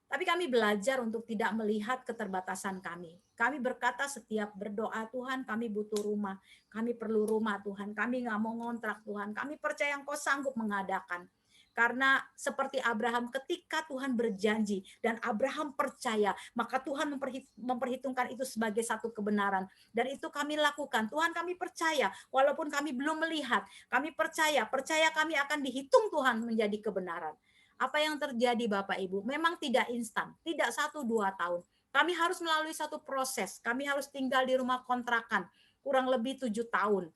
Tapi kami belajar untuk tidak melihat keterbatasan kami. Kami berkata setiap berdoa, Tuhan kami butuh rumah, kami perlu rumah Tuhan, kami nggak mau ngontrak Tuhan, kami percaya Engkau sanggup mengadakan. Karena seperti Abraham, ketika Tuhan berjanji dan Abraham percaya, maka Tuhan memperhitungkan itu sebagai satu kebenaran. Dan itu kami lakukan. Tuhan kami percaya, walaupun kami belum melihat, kami percaya kami akan dihitung Tuhan menjadi kebenaran. Apa yang terjadi Bapak Ibu? Memang tidak instan, tidak 1-2 tahun. Kami harus melalui satu proses, kami harus tinggal di rumah kontrakan, kurang lebih 7 tahun.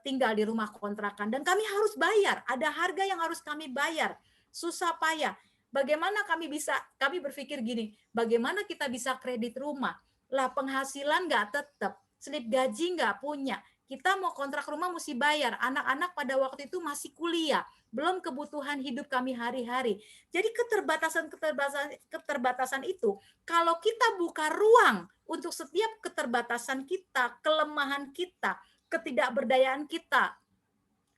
Tinggal di rumah kontrakan dan kami harus bayar, ada harga yang harus kami bayar, susah payah. Bagaimana kami berpikir gini, bagaimana kita bisa kredit rumah? Lah penghasilan nggak tetap, slip gaji nggak punya, kita mau kontrak rumah mesti bayar, anak-anak pada waktu itu masih kuliah, belum kebutuhan hidup kami hari-hari. Jadi keterbatasan itu, kalau kita buka ruang untuk setiap keterbatasan kita, kelemahan kita, ketidakberdayaan kita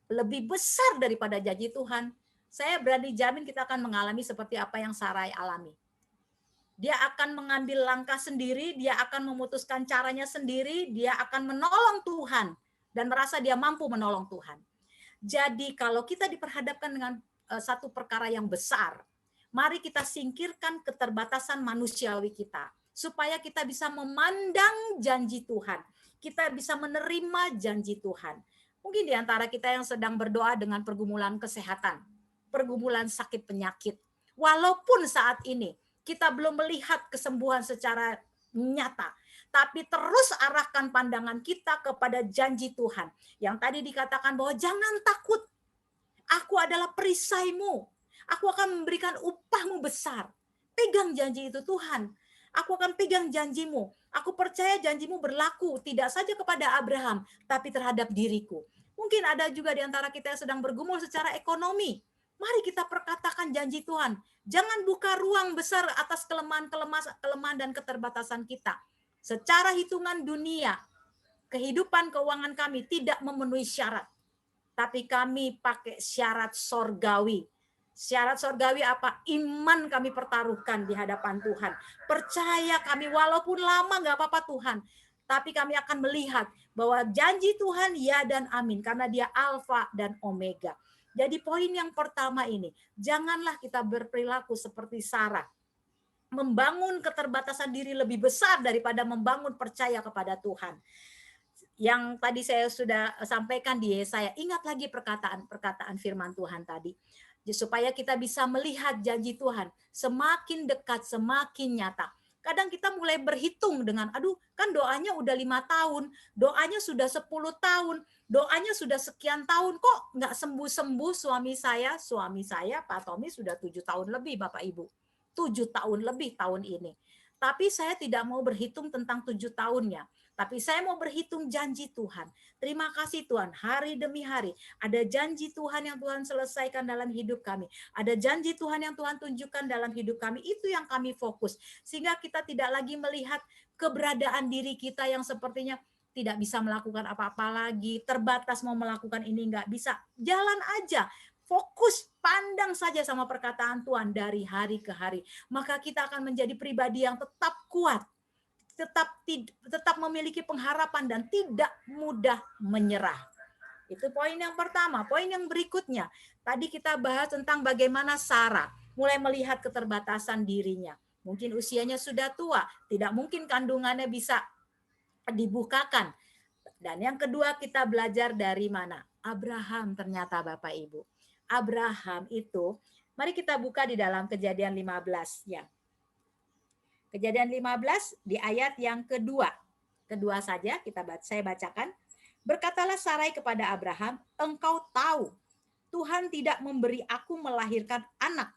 lebih besar daripada janji Tuhan, saya berani jamin kita akan mengalami seperti apa yang Sarai alami. Dia akan mengambil langkah sendiri, dia akan memutuskan caranya sendiri, dia akan menolong Tuhan dan merasa dia mampu menolong Tuhan. Jadi kalau kita diperhadapkan dengan satu perkara yang besar, mari kita singkirkan keterbatasan manusiawi kita supaya kita bisa memandang janji Tuhan. Kita bisa menerima janji Tuhan. Mungkin di antara kita yang sedang berdoa dengan pergumulan kesehatan, pergumulan sakit penyakit. Walaupun saat ini kita belum melihat kesembuhan secara nyata, tapi terus arahkan pandangan kita kepada janji Tuhan. Yang tadi dikatakan bahwa jangan takut, aku adalah perisaimu, aku akan memberikan upahmu besar. Pegang janji itu Tuhan. Aku akan pegang janjimu. Aku percaya janjimu berlaku tidak saja kepada Abraham, tapi terhadap diriku. Mungkin ada juga di antara kita yang sedang bergumul secara ekonomi. Mari kita perkatakan janji Tuhan. Jangan buka ruang besar atas kelemahan dan keterbatasan kita. Secara hitungan dunia, kehidupan keuangan kami tidak memenuhi syarat. Tapi kami pakai syarat sorgawi. Syarat sorgawi apa? Iman kami pertaruhkan di hadapan Tuhan. Percaya kami walaupun lama nggak apa-apa Tuhan. Tapi kami akan melihat bahwa janji Tuhan ya dan amin. Karena dia alfa dan omega. Jadi poin yang pertama ini. Janganlah kita berperilaku seperti Sarah. Membangun keterbatasan diri lebih besar daripada membangun percaya kepada Tuhan. Yang tadi saya sudah sampaikan di Yesaya. Ingat lagi perkataan firman Tuhan tadi. Supaya kita bisa melihat janji Tuhan semakin dekat, semakin nyata. Kadang kita mulai berhitung dengan, kan doanya udah 5 tahun, doanya sudah 10 tahun, doanya sudah sekian tahun, kok nggak sembuh-sembuh suami saya, Pak Tommy sudah 7 tahun lebih Bapak Ibu. 7 tahun lebih tahun ini. Tapi saya tidak mau berhitung tentang 7 tahunnya. Tapi saya mau berhitung janji Tuhan. Terima kasih Tuhan, hari demi hari. Ada janji Tuhan yang Tuhan selesaikan dalam hidup kami. Ada janji Tuhan yang Tuhan tunjukkan dalam hidup kami. Itu yang kami fokus. Sehingga kita tidak lagi melihat keberadaan diri kita yang sepertinya tidak bisa melakukan apa-apa lagi. Terbatas mau melakukan ini, nggak bisa. Jalan aja. Fokus, pandang saja sama perkataan Tuhan dari hari ke hari. Maka kita akan menjadi pribadi yang tetap kuat. Tetap memiliki pengharapan dan tidak mudah menyerah. Itu poin yang pertama. Poin yang berikutnya, tadi kita bahas tentang bagaimana Sarah mulai melihat keterbatasan dirinya. Mungkin usianya sudah tua, tidak mungkin kandungannya bisa dibukakan. Dan yang kedua kita belajar dari mana? Abraham ternyata Bapak Ibu. Abraham itu, mari kita buka di dalam Kejadian 15 ya. Kejadian 15 di ayat yang kedua. Kedua saja saya bacakan. Berkatalah Sarai kepada Abraham, engkau tahu Tuhan tidak memberi aku melahirkan anak.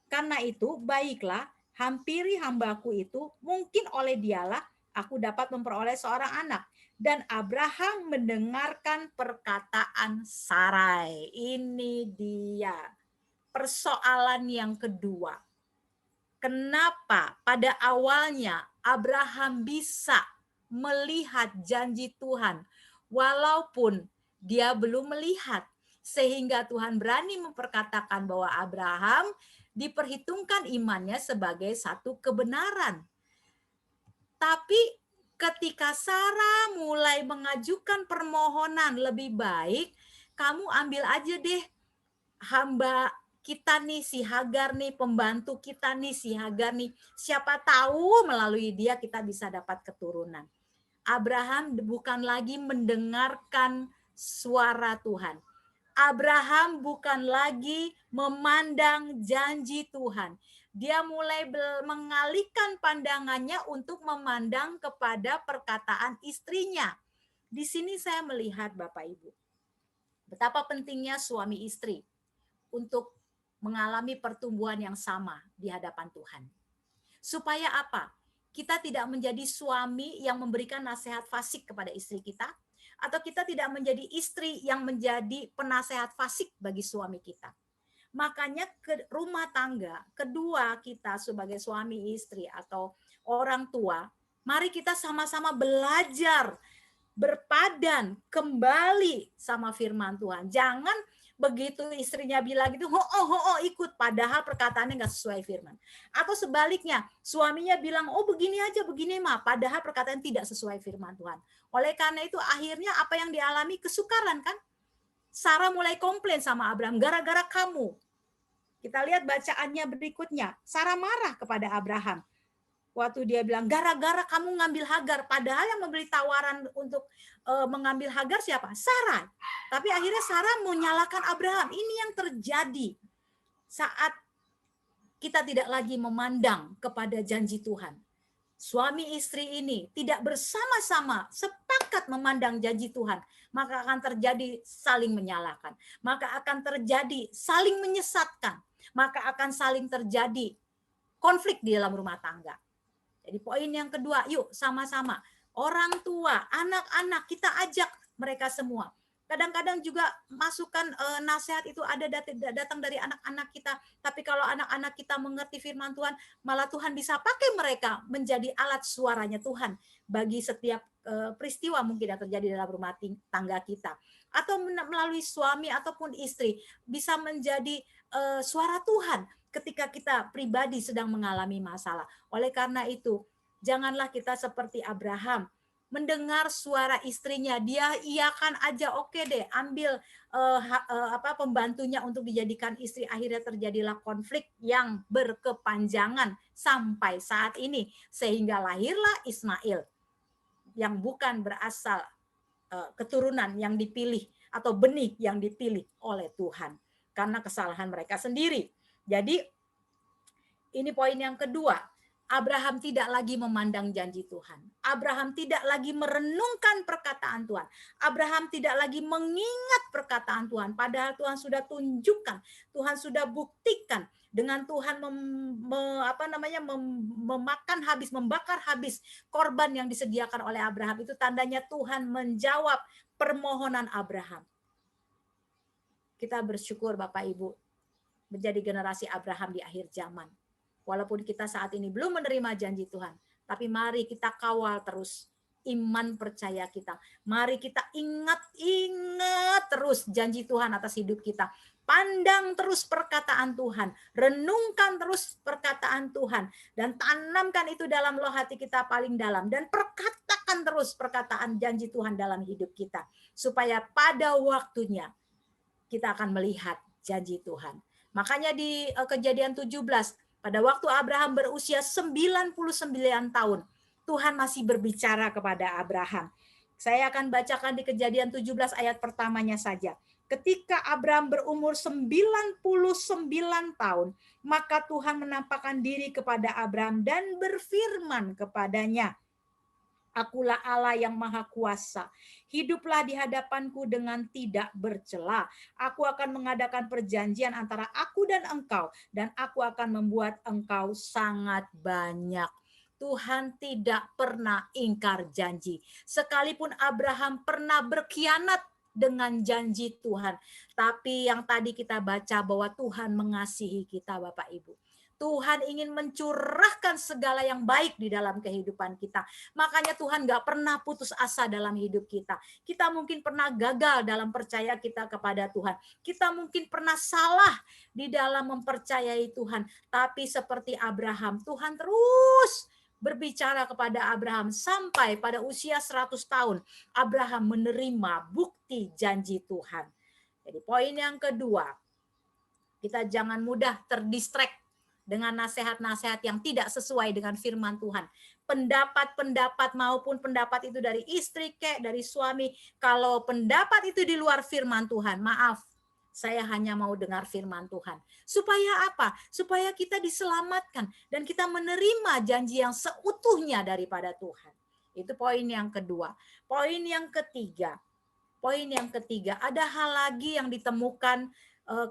Karena itu baiklah, hampiri hambaku itu, mungkin oleh dialah aku dapat memperoleh seorang anak. Dan Abraham mendengarkan perkataan Sarai. Ini dia persoalan yang kedua. Kenapa pada awalnya Abraham bisa melihat janji Tuhan walaupun dia belum melihat, sehingga Tuhan berani memperkatakan bahwa Abraham diperhitungkan imannya sebagai satu kebenaran. Tapi ketika Sarah mulai mengajukan permohonan, lebih baik kamu ambil aja deh hamba kita nih, si Hagar nih, pembantu kita nih, si Hagar nih. Siapa tahu melalui dia kita bisa dapat keturunan. Abraham bukan lagi mendengarkan suara Tuhan. Abraham bukan lagi memandang janji Tuhan. Dia mulai mengalihkan pandangannya untuk memandang kepada perkataan istrinya. Di sini saya melihat Bapak Ibu, betapa pentingnya suami istri untuk mengalami pertumbuhan yang sama di hadapan Tuhan. Supaya apa? Kita tidak menjadi suami yang memberikan nasihat fasik kepada istri kita, atau kita tidak menjadi istri yang menjadi penasehat fasik bagi suami kita. Makanya ke rumah tangga, kedua kita sebagai suami istri atau orang tua, mari kita sama-sama belajar, berpadan kembali sama firman Tuhan. Jangan begitu istrinya bilang gitu, ikut, padahal perkataannya nggak sesuai firman. Atau sebaliknya, suaminya bilang, oh begini aja, begini mah, padahal perkataan tidak sesuai firman Tuhan. Oleh karena itu akhirnya apa yang dialami? Kesukaran kan? Sarah mulai komplain sama Abraham, gara-gara kamu. Kita lihat bacaannya berikutnya. Sarah marah kepada Abraham. Waktu dia bilang, gara-gara kamu ngambil Hagar. Padahal yang memberi tawaran untuk mengambil Hagar siapa? Sarah. Tapi akhirnya Sarah menyalahkan Abraham. Ini yang terjadi saat kita tidak lagi memandang kepada janji Tuhan. Suami istri ini tidak bersama-sama sepakat memandang janji Tuhan, maka akan terjadi saling menyalahkan. Maka akan terjadi saling menyesatkan. Maka akan saling terjadi konflik di dalam rumah tangga. Jadi poin yang kedua, yuk sama-sama. Orang tua, anak-anak, kita ajak mereka semua. Kadang-kadang juga masukan nasihat itu ada datang dari anak-anak kita. Tapi kalau anak-anak kita mengerti firman Tuhan, malah Tuhan bisa pakai mereka menjadi alat suaranya Tuhan bagi setiap peristiwa mungkin yang terjadi dalam rumah tangga kita. Atau melalui suami ataupun istri bisa menjadi suara Tuhan ketika kita pribadi sedang mengalami masalah. Oleh karena itu, janganlah kita seperti Abraham, mendengar suara istrinya, dia iakan aja, oke deh, ambil pembantunya untuk dijadikan istri. Akhirnya terjadilah konflik yang berkepanjangan sampai saat ini, sehingga lahirlah Ismail yang bukan berasal keturunan yang dipilih atau benih yang dipilih oleh Tuhan karena kesalahan mereka sendiri. Jadi ini poin yang kedua. Abraham tidak lagi memandang janji Tuhan. Abraham tidak lagi merenungkan perkataan Tuhan. Abraham tidak lagi mengingat perkataan Tuhan. Padahal Tuhan sudah tunjukkan, Tuhan sudah buktikan dengan Tuhan membakar habis korban yang disediakan oleh Abraham. Itu tandanya Tuhan menjawab permohonan Abraham. Kita bersyukur Bapak Ibu menjadi generasi Abraham di akhir zaman. Walaupun kita saat ini belum menerima janji Tuhan, tapi mari kita kawal terus iman percaya kita. Mari kita ingat terus janji Tuhan atas hidup kita. Pandang terus perkataan Tuhan, renungkan terus perkataan Tuhan, dan tanamkan itu dalam loh hati kita paling dalam, dan perkatakan terus perkataan janji Tuhan dalam hidup kita, supaya pada waktunya kita akan melihat janji Tuhan. Makanya di Kejadian 17, pada waktu Abraham berusia 99 tahun, Tuhan masih berbicara kepada Abraham. Saya akan bacakan di Kejadian 17 ayat pertamanya saja. Ketika Abraham berumur 99 tahun, maka Tuhan menampakkan diri kepada Abraham dan berfirman kepadanya, Akulah Allah yang Maha Kuasa. Hiduplah di hadapanku dengan tidak bercela. Aku akan mengadakan perjanjian antara aku dan engkau, dan aku akan membuat engkau sangat banyak. Tuhan tidak pernah ingkar janji. Sekalipun Abraham pernah berkhianat dengan janji Tuhan. Tapi yang tadi kita baca bahwa Tuhan mengasihi kita, Bapak Ibu. Tuhan ingin mencurahkan segala yang baik di dalam kehidupan kita. Makanya Tuhan gak pernah putus asa dalam hidup kita. Kita mungkin pernah gagal dalam percaya kita kepada Tuhan. Kita mungkin pernah salah di dalam mempercayai Tuhan. Tapi seperti Abraham, Tuhan terus berbicara kepada Abraham sampai pada usia 100 tahun. Abraham menerima bukti janji Tuhan. Jadi poin yang kedua, kita jangan mudah terdistract dengan nasihat-nasihat yang tidak sesuai dengan firman Tuhan. Pendapat-pendapat maupun pendapat itu dari istri kek, dari suami. Kalau pendapat itu di luar firman Tuhan, maaf, saya hanya mau dengar firman Tuhan. Supaya apa? Supaya kita diselamatkan dan kita menerima janji yang seutuhnya daripada Tuhan. Itu poin yang kedua. Poin yang ketiga, ada hal lagi yang ditemukan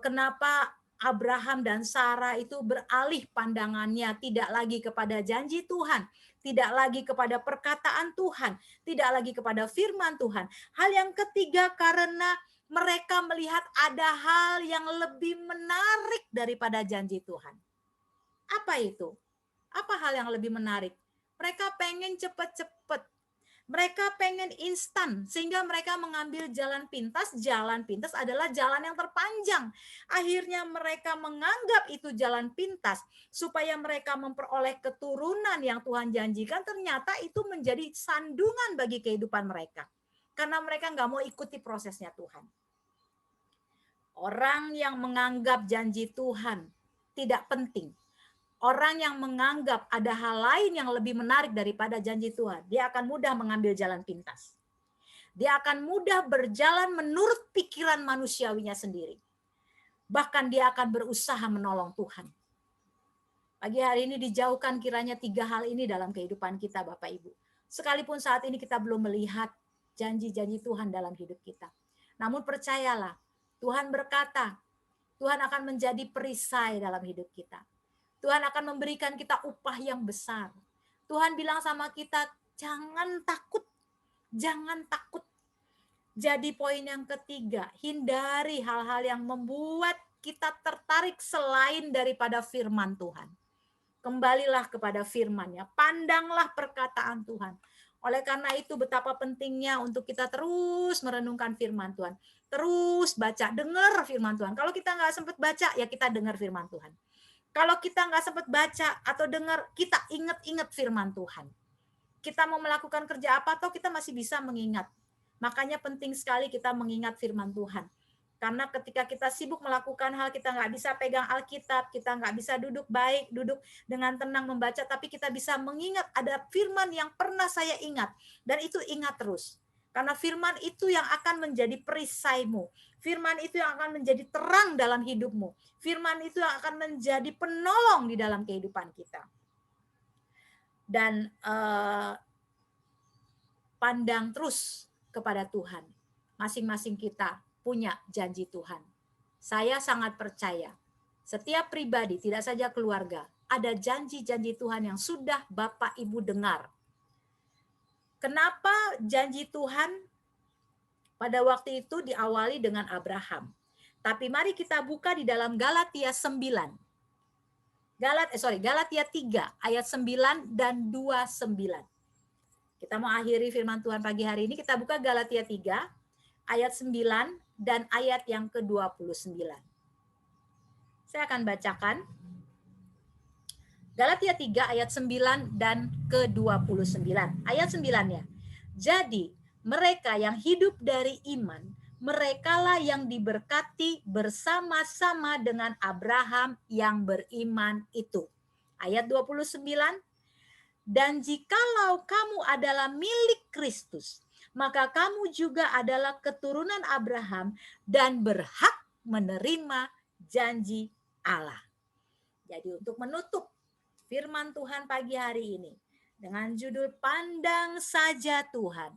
kenapa Abraham dan Sarah itu beralih pandangannya tidak lagi kepada janji Tuhan, tidak lagi kepada perkataan Tuhan, tidak lagi kepada firman Tuhan. Hal yang ketiga karena mereka melihat ada hal yang lebih menarik daripada janji Tuhan. Apa itu? Apa hal yang lebih menarik? Mereka pengen cepat-cepat. Mereka pengen instan, sehingga mereka mengambil jalan pintas. Jalan pintas adalah jalan yang terpanjang. Akhirnya mereka menganggap itu jalan pintas, supaya mereka memperoleh keturunan yang Tuhan janjikan. Ternyata itu menjadi sandungan bagi kehidupan mereka. Karena mereka nggak mau ikuti prosesnya Tuhan. Orang yang menganggap janji Tuhan tidak penting. Orang yang menganggap ada hal lain yang lebih menarik daripada janji Tuhan, dia akan mudah mengambil jalan pintas. Dia akan mudah berjalan menurut pikiran manusiawinya sendiri. Bahkan dia akan berusaha menolong Tuhan. Pagi hari ini dijauhkan kiranya 3 hal ini dalam kehidupan kita, Bapak Ibu. Sekalipun saat ini kita belum melihat janji-janji Tuhan dalam hidup kita. Namun percayalah, Tuhan berkata, Tuhan akan menjadi perisai dalam hidup kita. Tuhan akan memberikan kita upah yang besar. Tuhan bilang sama kita, jangan takut. Jangan takut. Jadi poin yang ketiga, hindari hal-hal yang membuat kita tertarik selain daripada firman Tuhan. Kembalilah kepada firman-Nya. Pandanglah perkataan Tuhan. Oleh karena itu betapa pentingnya untuk kita terus merenungkan firman Tuhan. Terus baca, dengar firman Tuhan. Kalau kita nggak sempat baca, ya kita dengar firman Tuhan. Kalau kita nggak sempat baca atau dengar, kita ingat-ingat firman Tuhan. Kita mau melakukan kerja apa, atau kita masih bisa mengingat. Makanya penting sekali kita mengingat firman Tuhan. Karena ketika kita sibuk melakukan hal, kita nggak bisa pegang Alkitab, kita nggak bisa duduk dengan tenang membaca, tapi kita bisa mengingat ada firman yang pernah saya ingat. Dan itu ingat terus. Karena firman itu yang akan menjadi perisaimu. Firman itu yang akan menjadi terang dalam hidupmu. Firman itu yang akan menjadi penolong di dalam kehidupan kita. Dan pandang terus kepada Tuhan. Masing-masing kita punya janji Tuhan. Saya sangat percaya, setiap pribadi, tidak saja keluarga, ada janji-janji Tuhan yang sudah Bapak Ibu dengar. Kenapa janji Tuhan pada waktu itu diawali dengan Abraham? Tapi mari kita buka di dalam Galatia 9. Galatia 3 ayat 9 dan 29. Kita mau akhiri firman Tuhan pagi hari ini. Kita buka Galatia 3 ayat 9 dan ayat yang ke-29. Saya akan bacakan. Galatia 3 ayat 9 dan ke-29. Ayat 9-nya. Jadi, mereka yang hidup dari iman, merekalah yang diberkati bersama-sama dengan Abraham yang beriman itu. Ayat 29. Dan jikalau kamu adalah milik Kristus, maka kamu juga adalah keturunan Abraham dan berhak menerima janji Allah. Jadi untuk menutup firman Tuhan pagi hari ini dengan judul Pandang Saja Tuhan.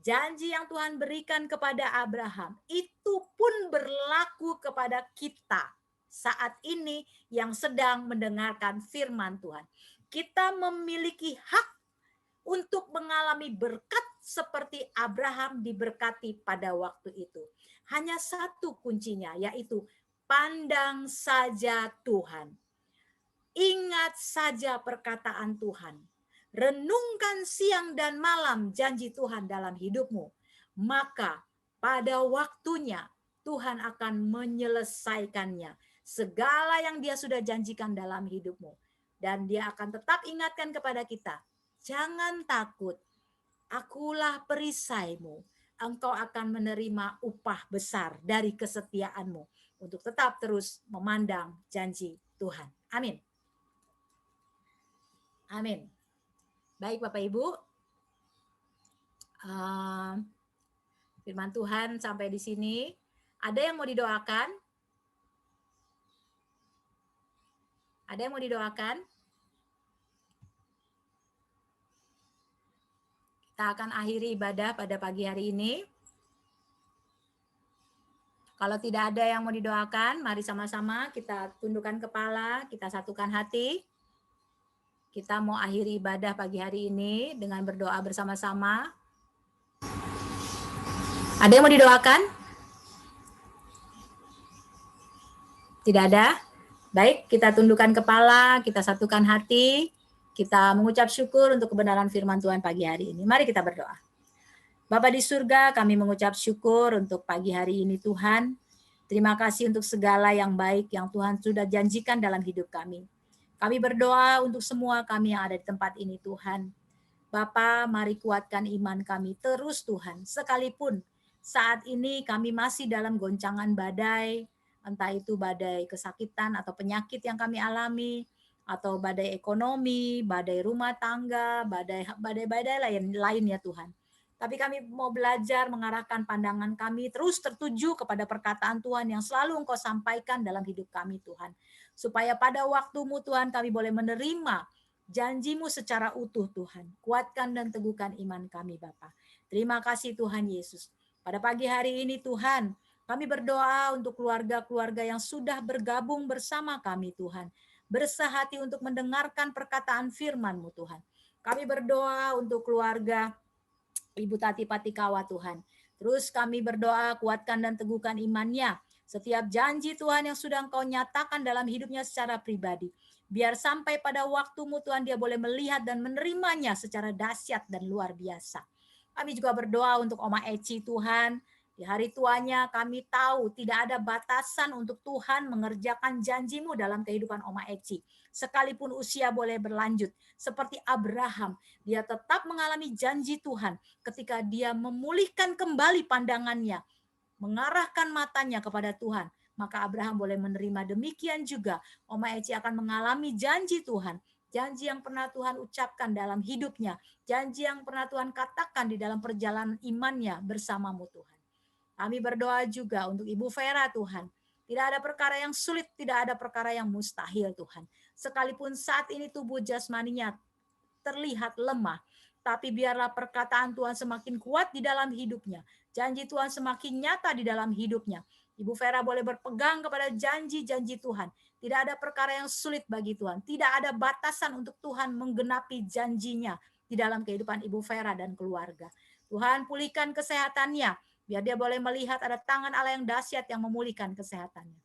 Janji yang Tuhan berikan kepada Abraham itu pun berlaku kepada kita saat ini yang sedang mendengarkan firman Tuhan. Kita memiliki hak untuk mengalami berkat seperti Abraham diberkati pada waktu itu. Hanya satu kuncinya, yaitu pandang saja Tuhan. Ingat saja perkataan Tuhan. Renungkan siang dan malam janji Tuhan dalam hidupmu. Maka pada waktunya Tuhan akan menyelesaikannya. Segala yang Dia sudah janjikan dalam hidupmu. Dan Dia akan tetap ingatkan kepada kita. Jangan takut. Akulah perisaimu. Engkau akan menerima upah besar dari kesetiaanmu. Untuk tetap terus memandang janji Tuhan. Amin. Amin. Baik Bapak Ibu, firman Tuhan sampai di sini. Ada yang mau didoakan? Ada yang mau didoakan? Kita akan akhiri ibadah pada pagi hari ini. Kalau tidak ada yang mau didoakan, mari sama-sama kita tundukkan kepala, kita satukan hati. Kita mau akhiri ibadah pagi hari ini dengan berdoa bersama-sama. Ada yang mau didoakan? Tidak ada? Baik, kita tundukkan kepala, kita satukan hati, kita mengucap syukur untuk kebenaran firman Tuhan pagi hari ini. Mari kita berdoa. Bapa di surga, kami mengucap syukur untuk pagi hari ini Tuhan. Terima kasih untuk segala yang baik yang Tuhan sudah janjikan dalam hidup kami. Kami berdoa untuk semua kami yang ada di tempat ini Tuhan. Bapa, mari kuatkan iman kami terus Tuhan. Sekalipun saat ini kami masih dalam goncangan badai, entah itu badai kesakitan atau penyakit yang kami alami, atau badai ekonomi, badai rumah tangga, badai lain ya Tuhan. Tapi kami mau belajar mengarahkan pandangan kami terus tertuju kepada perkataan Tuhan yang selalu Engkau sampaikan dalam hidup kami Tuhan. Supaya pada waktu-Mu Tuhan kami boleh menerima janji-Mu secara utuh Tuhan. Kuatkan dan teguhkan iman kami Bapa. Terima kasih Tuhan Yesus. Pada pagi hari ini Tuhan, kami berdoa untuk keluarga-keluarga yang sudah bergabung bersama kami Tuhan. Bersahati untuk mendengarkan perkataan firman-Mu Tuhan. Kami berdoa untuk keluarga Ibu Tati Patikawa Tuhan. Terus kami berdoa kuatkan dan teguhkan imannya. Setiap janji Tuhan yang sudah Engkau nyatakan dalam hidupnya secara pribadi. Biar sampai pada waktu-Mu Tuhan dia boleh melihat dan menerimanya secara dahsyat dan luar biasa. Kami juga berdoa untuk Oma Eci Tuhan. Di hari tuanya kami tahu tidak ada batasan untuk Tuhan mengerjakan janji-Mu dalam kehidupan Oma Eci. Sekalipun usia boleh berlanjut. Seperti Abraham, dia tetap mengalami janji Tuhan ketika dia memulihkan kembali pandangannya, mengarahkan matanya kepada Tuhan. Maka Abraham boleh menerima. Demikian juga Oma Eci akan mengalami janji Tuhan. Janji yang pernah Tuhan ucapkan dalam hidupnya. Janji yang pernah Tuhan katakan di dalam perjalanan imannya bersama-Mu Tuhan. Kami berdoa juga untuk Ibu Vera Tuhan. Tidak ada perkara yang sulit, tidak ada perkara yang mustahil Tuhan. Sekalipun saat ini tubuh jasmaninya terlihat lemah, tapi biarlah perkataan Tuhan semakin kuat di dalam hidupnya. Janji Tuhan semakin nyata di dalam hidupnya. Ibu Vera boleh berpegang kepada janji-janji Tuhan. Tidak ada perkara yang sulit bagi Tuhan. Tidak ada batasan untuk Tuhan menggenapi janjinya di dalam kehidupan Ibu Vera dan keluarga. Tuhan pulihkan kesehatannya. Biar dia boleh melihat ada tangan Allah yang dahsyat yang memulihkan kesehatannya.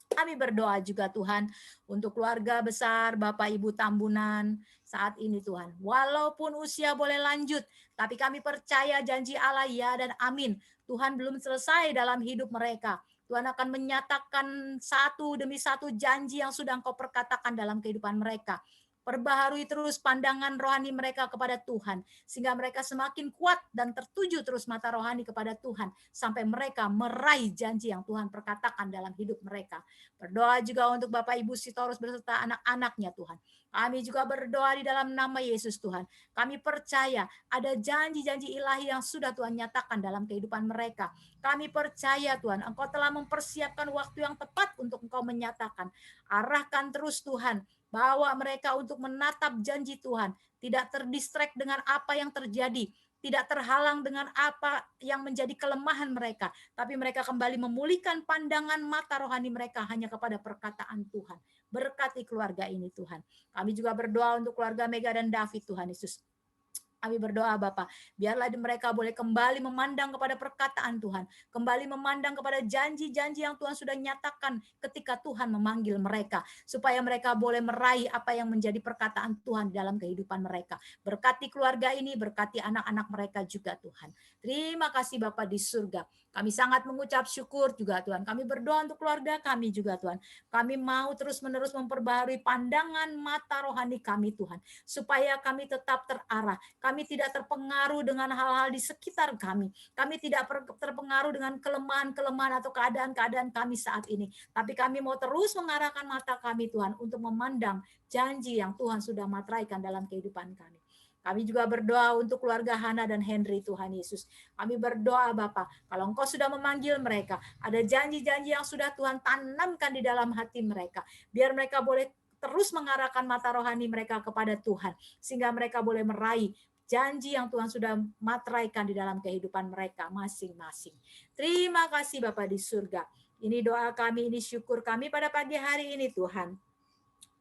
Kami berdoa juga Tuhan untuk keluarga besar Bapak Ibu Tambunan saat ini Tuhan. Walaupun usia boleh lanjut, tapi kami percaya janji Allah ya dan amin. Tuhan belum selesai dalam hidup mereka. Tuhan akan menyatakan satu demi satu janji yang sudah Engkau perkatakan dalam kehidupan mereka. Perbaharui terus pandangan rohani mereka kepada Tuhan, sehingga mereka semakin kuat dan tertuju terus mata rohani kepada Tuhan, sampai mereka meraih janji yang Tuhan perkatakan dalam hidup mereka. Berdoa juga untuk Bapak Ibu Sitorus beserta anak-anaknya Tuhan. Kami juga berdoa di dalam nama Yesus Tuhan. Kami percaya ada janji-janji ilahi yang sudah Tuhan nyatakan dalam kehidupan mereka. Kami percaya Tuhan, Engkau telah mempersiapkan waktu yang tepat untuk Engkau menyatakan. Arahkan terus Tuhan, bawa mereka untuk menatap janji Tuhan, tidak terdistract dengan apa yang terjadi, tidak terhalang dengan apa yang menjadi kelemahan mereka, tapi mereka kembali memulihkan pandangan mata rohani mereka hanya kepada perkataan Tuhan. Berkati keluarga ini Tuhan. Kami juga berdoa untuk keluarga Mega dan David Tuhan Yesus. Kami berdoa Bapa, biarlah mereka boleh kembali memandang kepada perkataan Tuhan, kembali memandang kepada janji-janji yang Tuhan sudah nyatakan ketika Tuhan memanggil mereka, supaya mereka boleh meraih apa yang menjadi perkataan Tuhan dalam kehidupan mereka. Berkati keluarga ini, berkati anak-anak mereka juga Tuhan. Terima kasih Bapa di surga. Kami sangat mengucap syukur juga Tuhan. Kami berdoa untuk keluarga kami juga Tuhan. Kami mau terus-menerus memperbaharui pandangan mata rohani kami Tuhan, supaya kami tetap terarah. Kami tidak terpengaruh dengan hal-hal di sekitar kami. Kami tidak terpengaruh dengan kelemahan-kelemahan atau keadaan-keadaan kami saat ini. Tapi kami mau terus mengarahkan mata kami Tuhan untuk memandang janji yang Tuhan sudah materaikan dalam kehidupan kami. Kami juga berdoa untuk keluarga Hana dan Henry Tuhan Yesus. Kami berdoa Bapa, kalau Engkau sudah memanggil mereka, ada janji-janji yang sudah Tuhan tanamkan di dalam hati mereka. Biar mereka boleh terus mengarahkan mata rohani mereka kepada Tuhan, sehingga mereka boleh meraih janji yang Tuhan sudah materaikan di dalam kehidupan mereka masing-masing. Terima kasih Bapa di surga. Ini doa kami, ini syukur kami pada pagi hari ini Tuhan.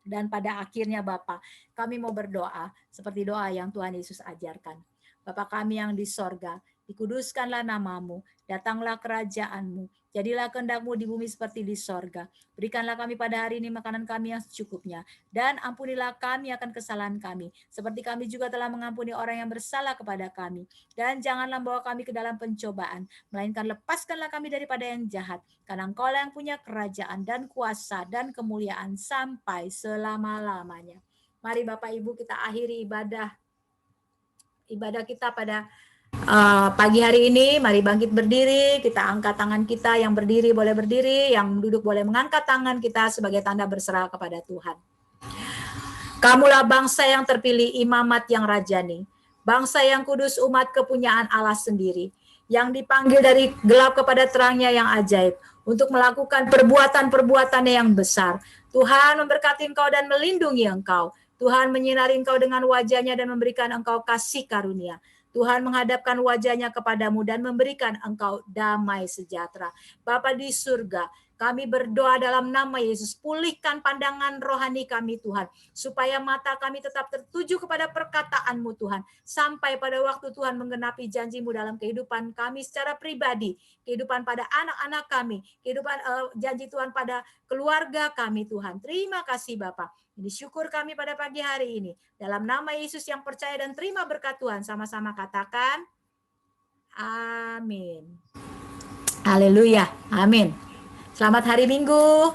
Dan pada akhirnya Bapa, kami mau berdoa seperti doa yang Tuhan Yesus ajarkan. Bapa kami yang di sorga, dikuduskanlah namamu, datanglah kerajaanmu, jadilah kehendak-Mu di bumi seperti di sorga. Berikanlah kami pada hari ini makanan kami yang secukupnya, dan ampunilah kami akan kesalahan kami, seperti kami juga telah mengampuni orang yang bersalah kepada kami. Dan janganlah bawa kami ke dalam pencobaan, melainkan lepaskanlah kami daripada yang jahat, karena Engkau yang punya kerajaan dan kuasa dan kemuliaan sampai selama-lamanya. Mari Bapak Ibu kita akhiri ibadah kita pada pagi hari ini. Mari bangkit berdiri, kita angkat tangan kita, yang berdiri boleh berdiri, yang duduk boleh mengangkat tangan kita sebagai tanda berserah kepada Tuhan. Kamulah bangsa yang terpilih, imamat yang rajani, bangsa yang kudus, umat kepunyaan Allah sendiri, yang dipanggil dari gelap kepada terangnya yang ajaib, untuk melakukan perbuatan-perbuatannya yang besar. Tuhan memberkati engkau dan melindungi engkau. Tuhan menyinari engkau dengan wajahnya dan memberikan engkau kasih karunia. Tuhan menghadapkan wajahnya kepadamu dan memberikan engkau damai sejahtera. Bapa di surga, kami berdoa dalam nama Yesus, pulihkan pandangan rohani kami Tuhan, supaya mata kami tetap tertuju kepada perkataan-Mu Tuhan, sampai pada waktu Tuhan menggenapi janji-Mu dalam kehidupan kami secara pribadi, kehidupan pada anak-anak kami, kehidupan janji Tuhan pada keluarga kami Tuhan. Terima kasih Bapa. Ini syukur kami pada pagi hari ini. Dalam nama Yesus yang percaya dan terima berkat Tuhan, sama-sama katakan, amin. Haleluya, amin. Selamat hari Minggu.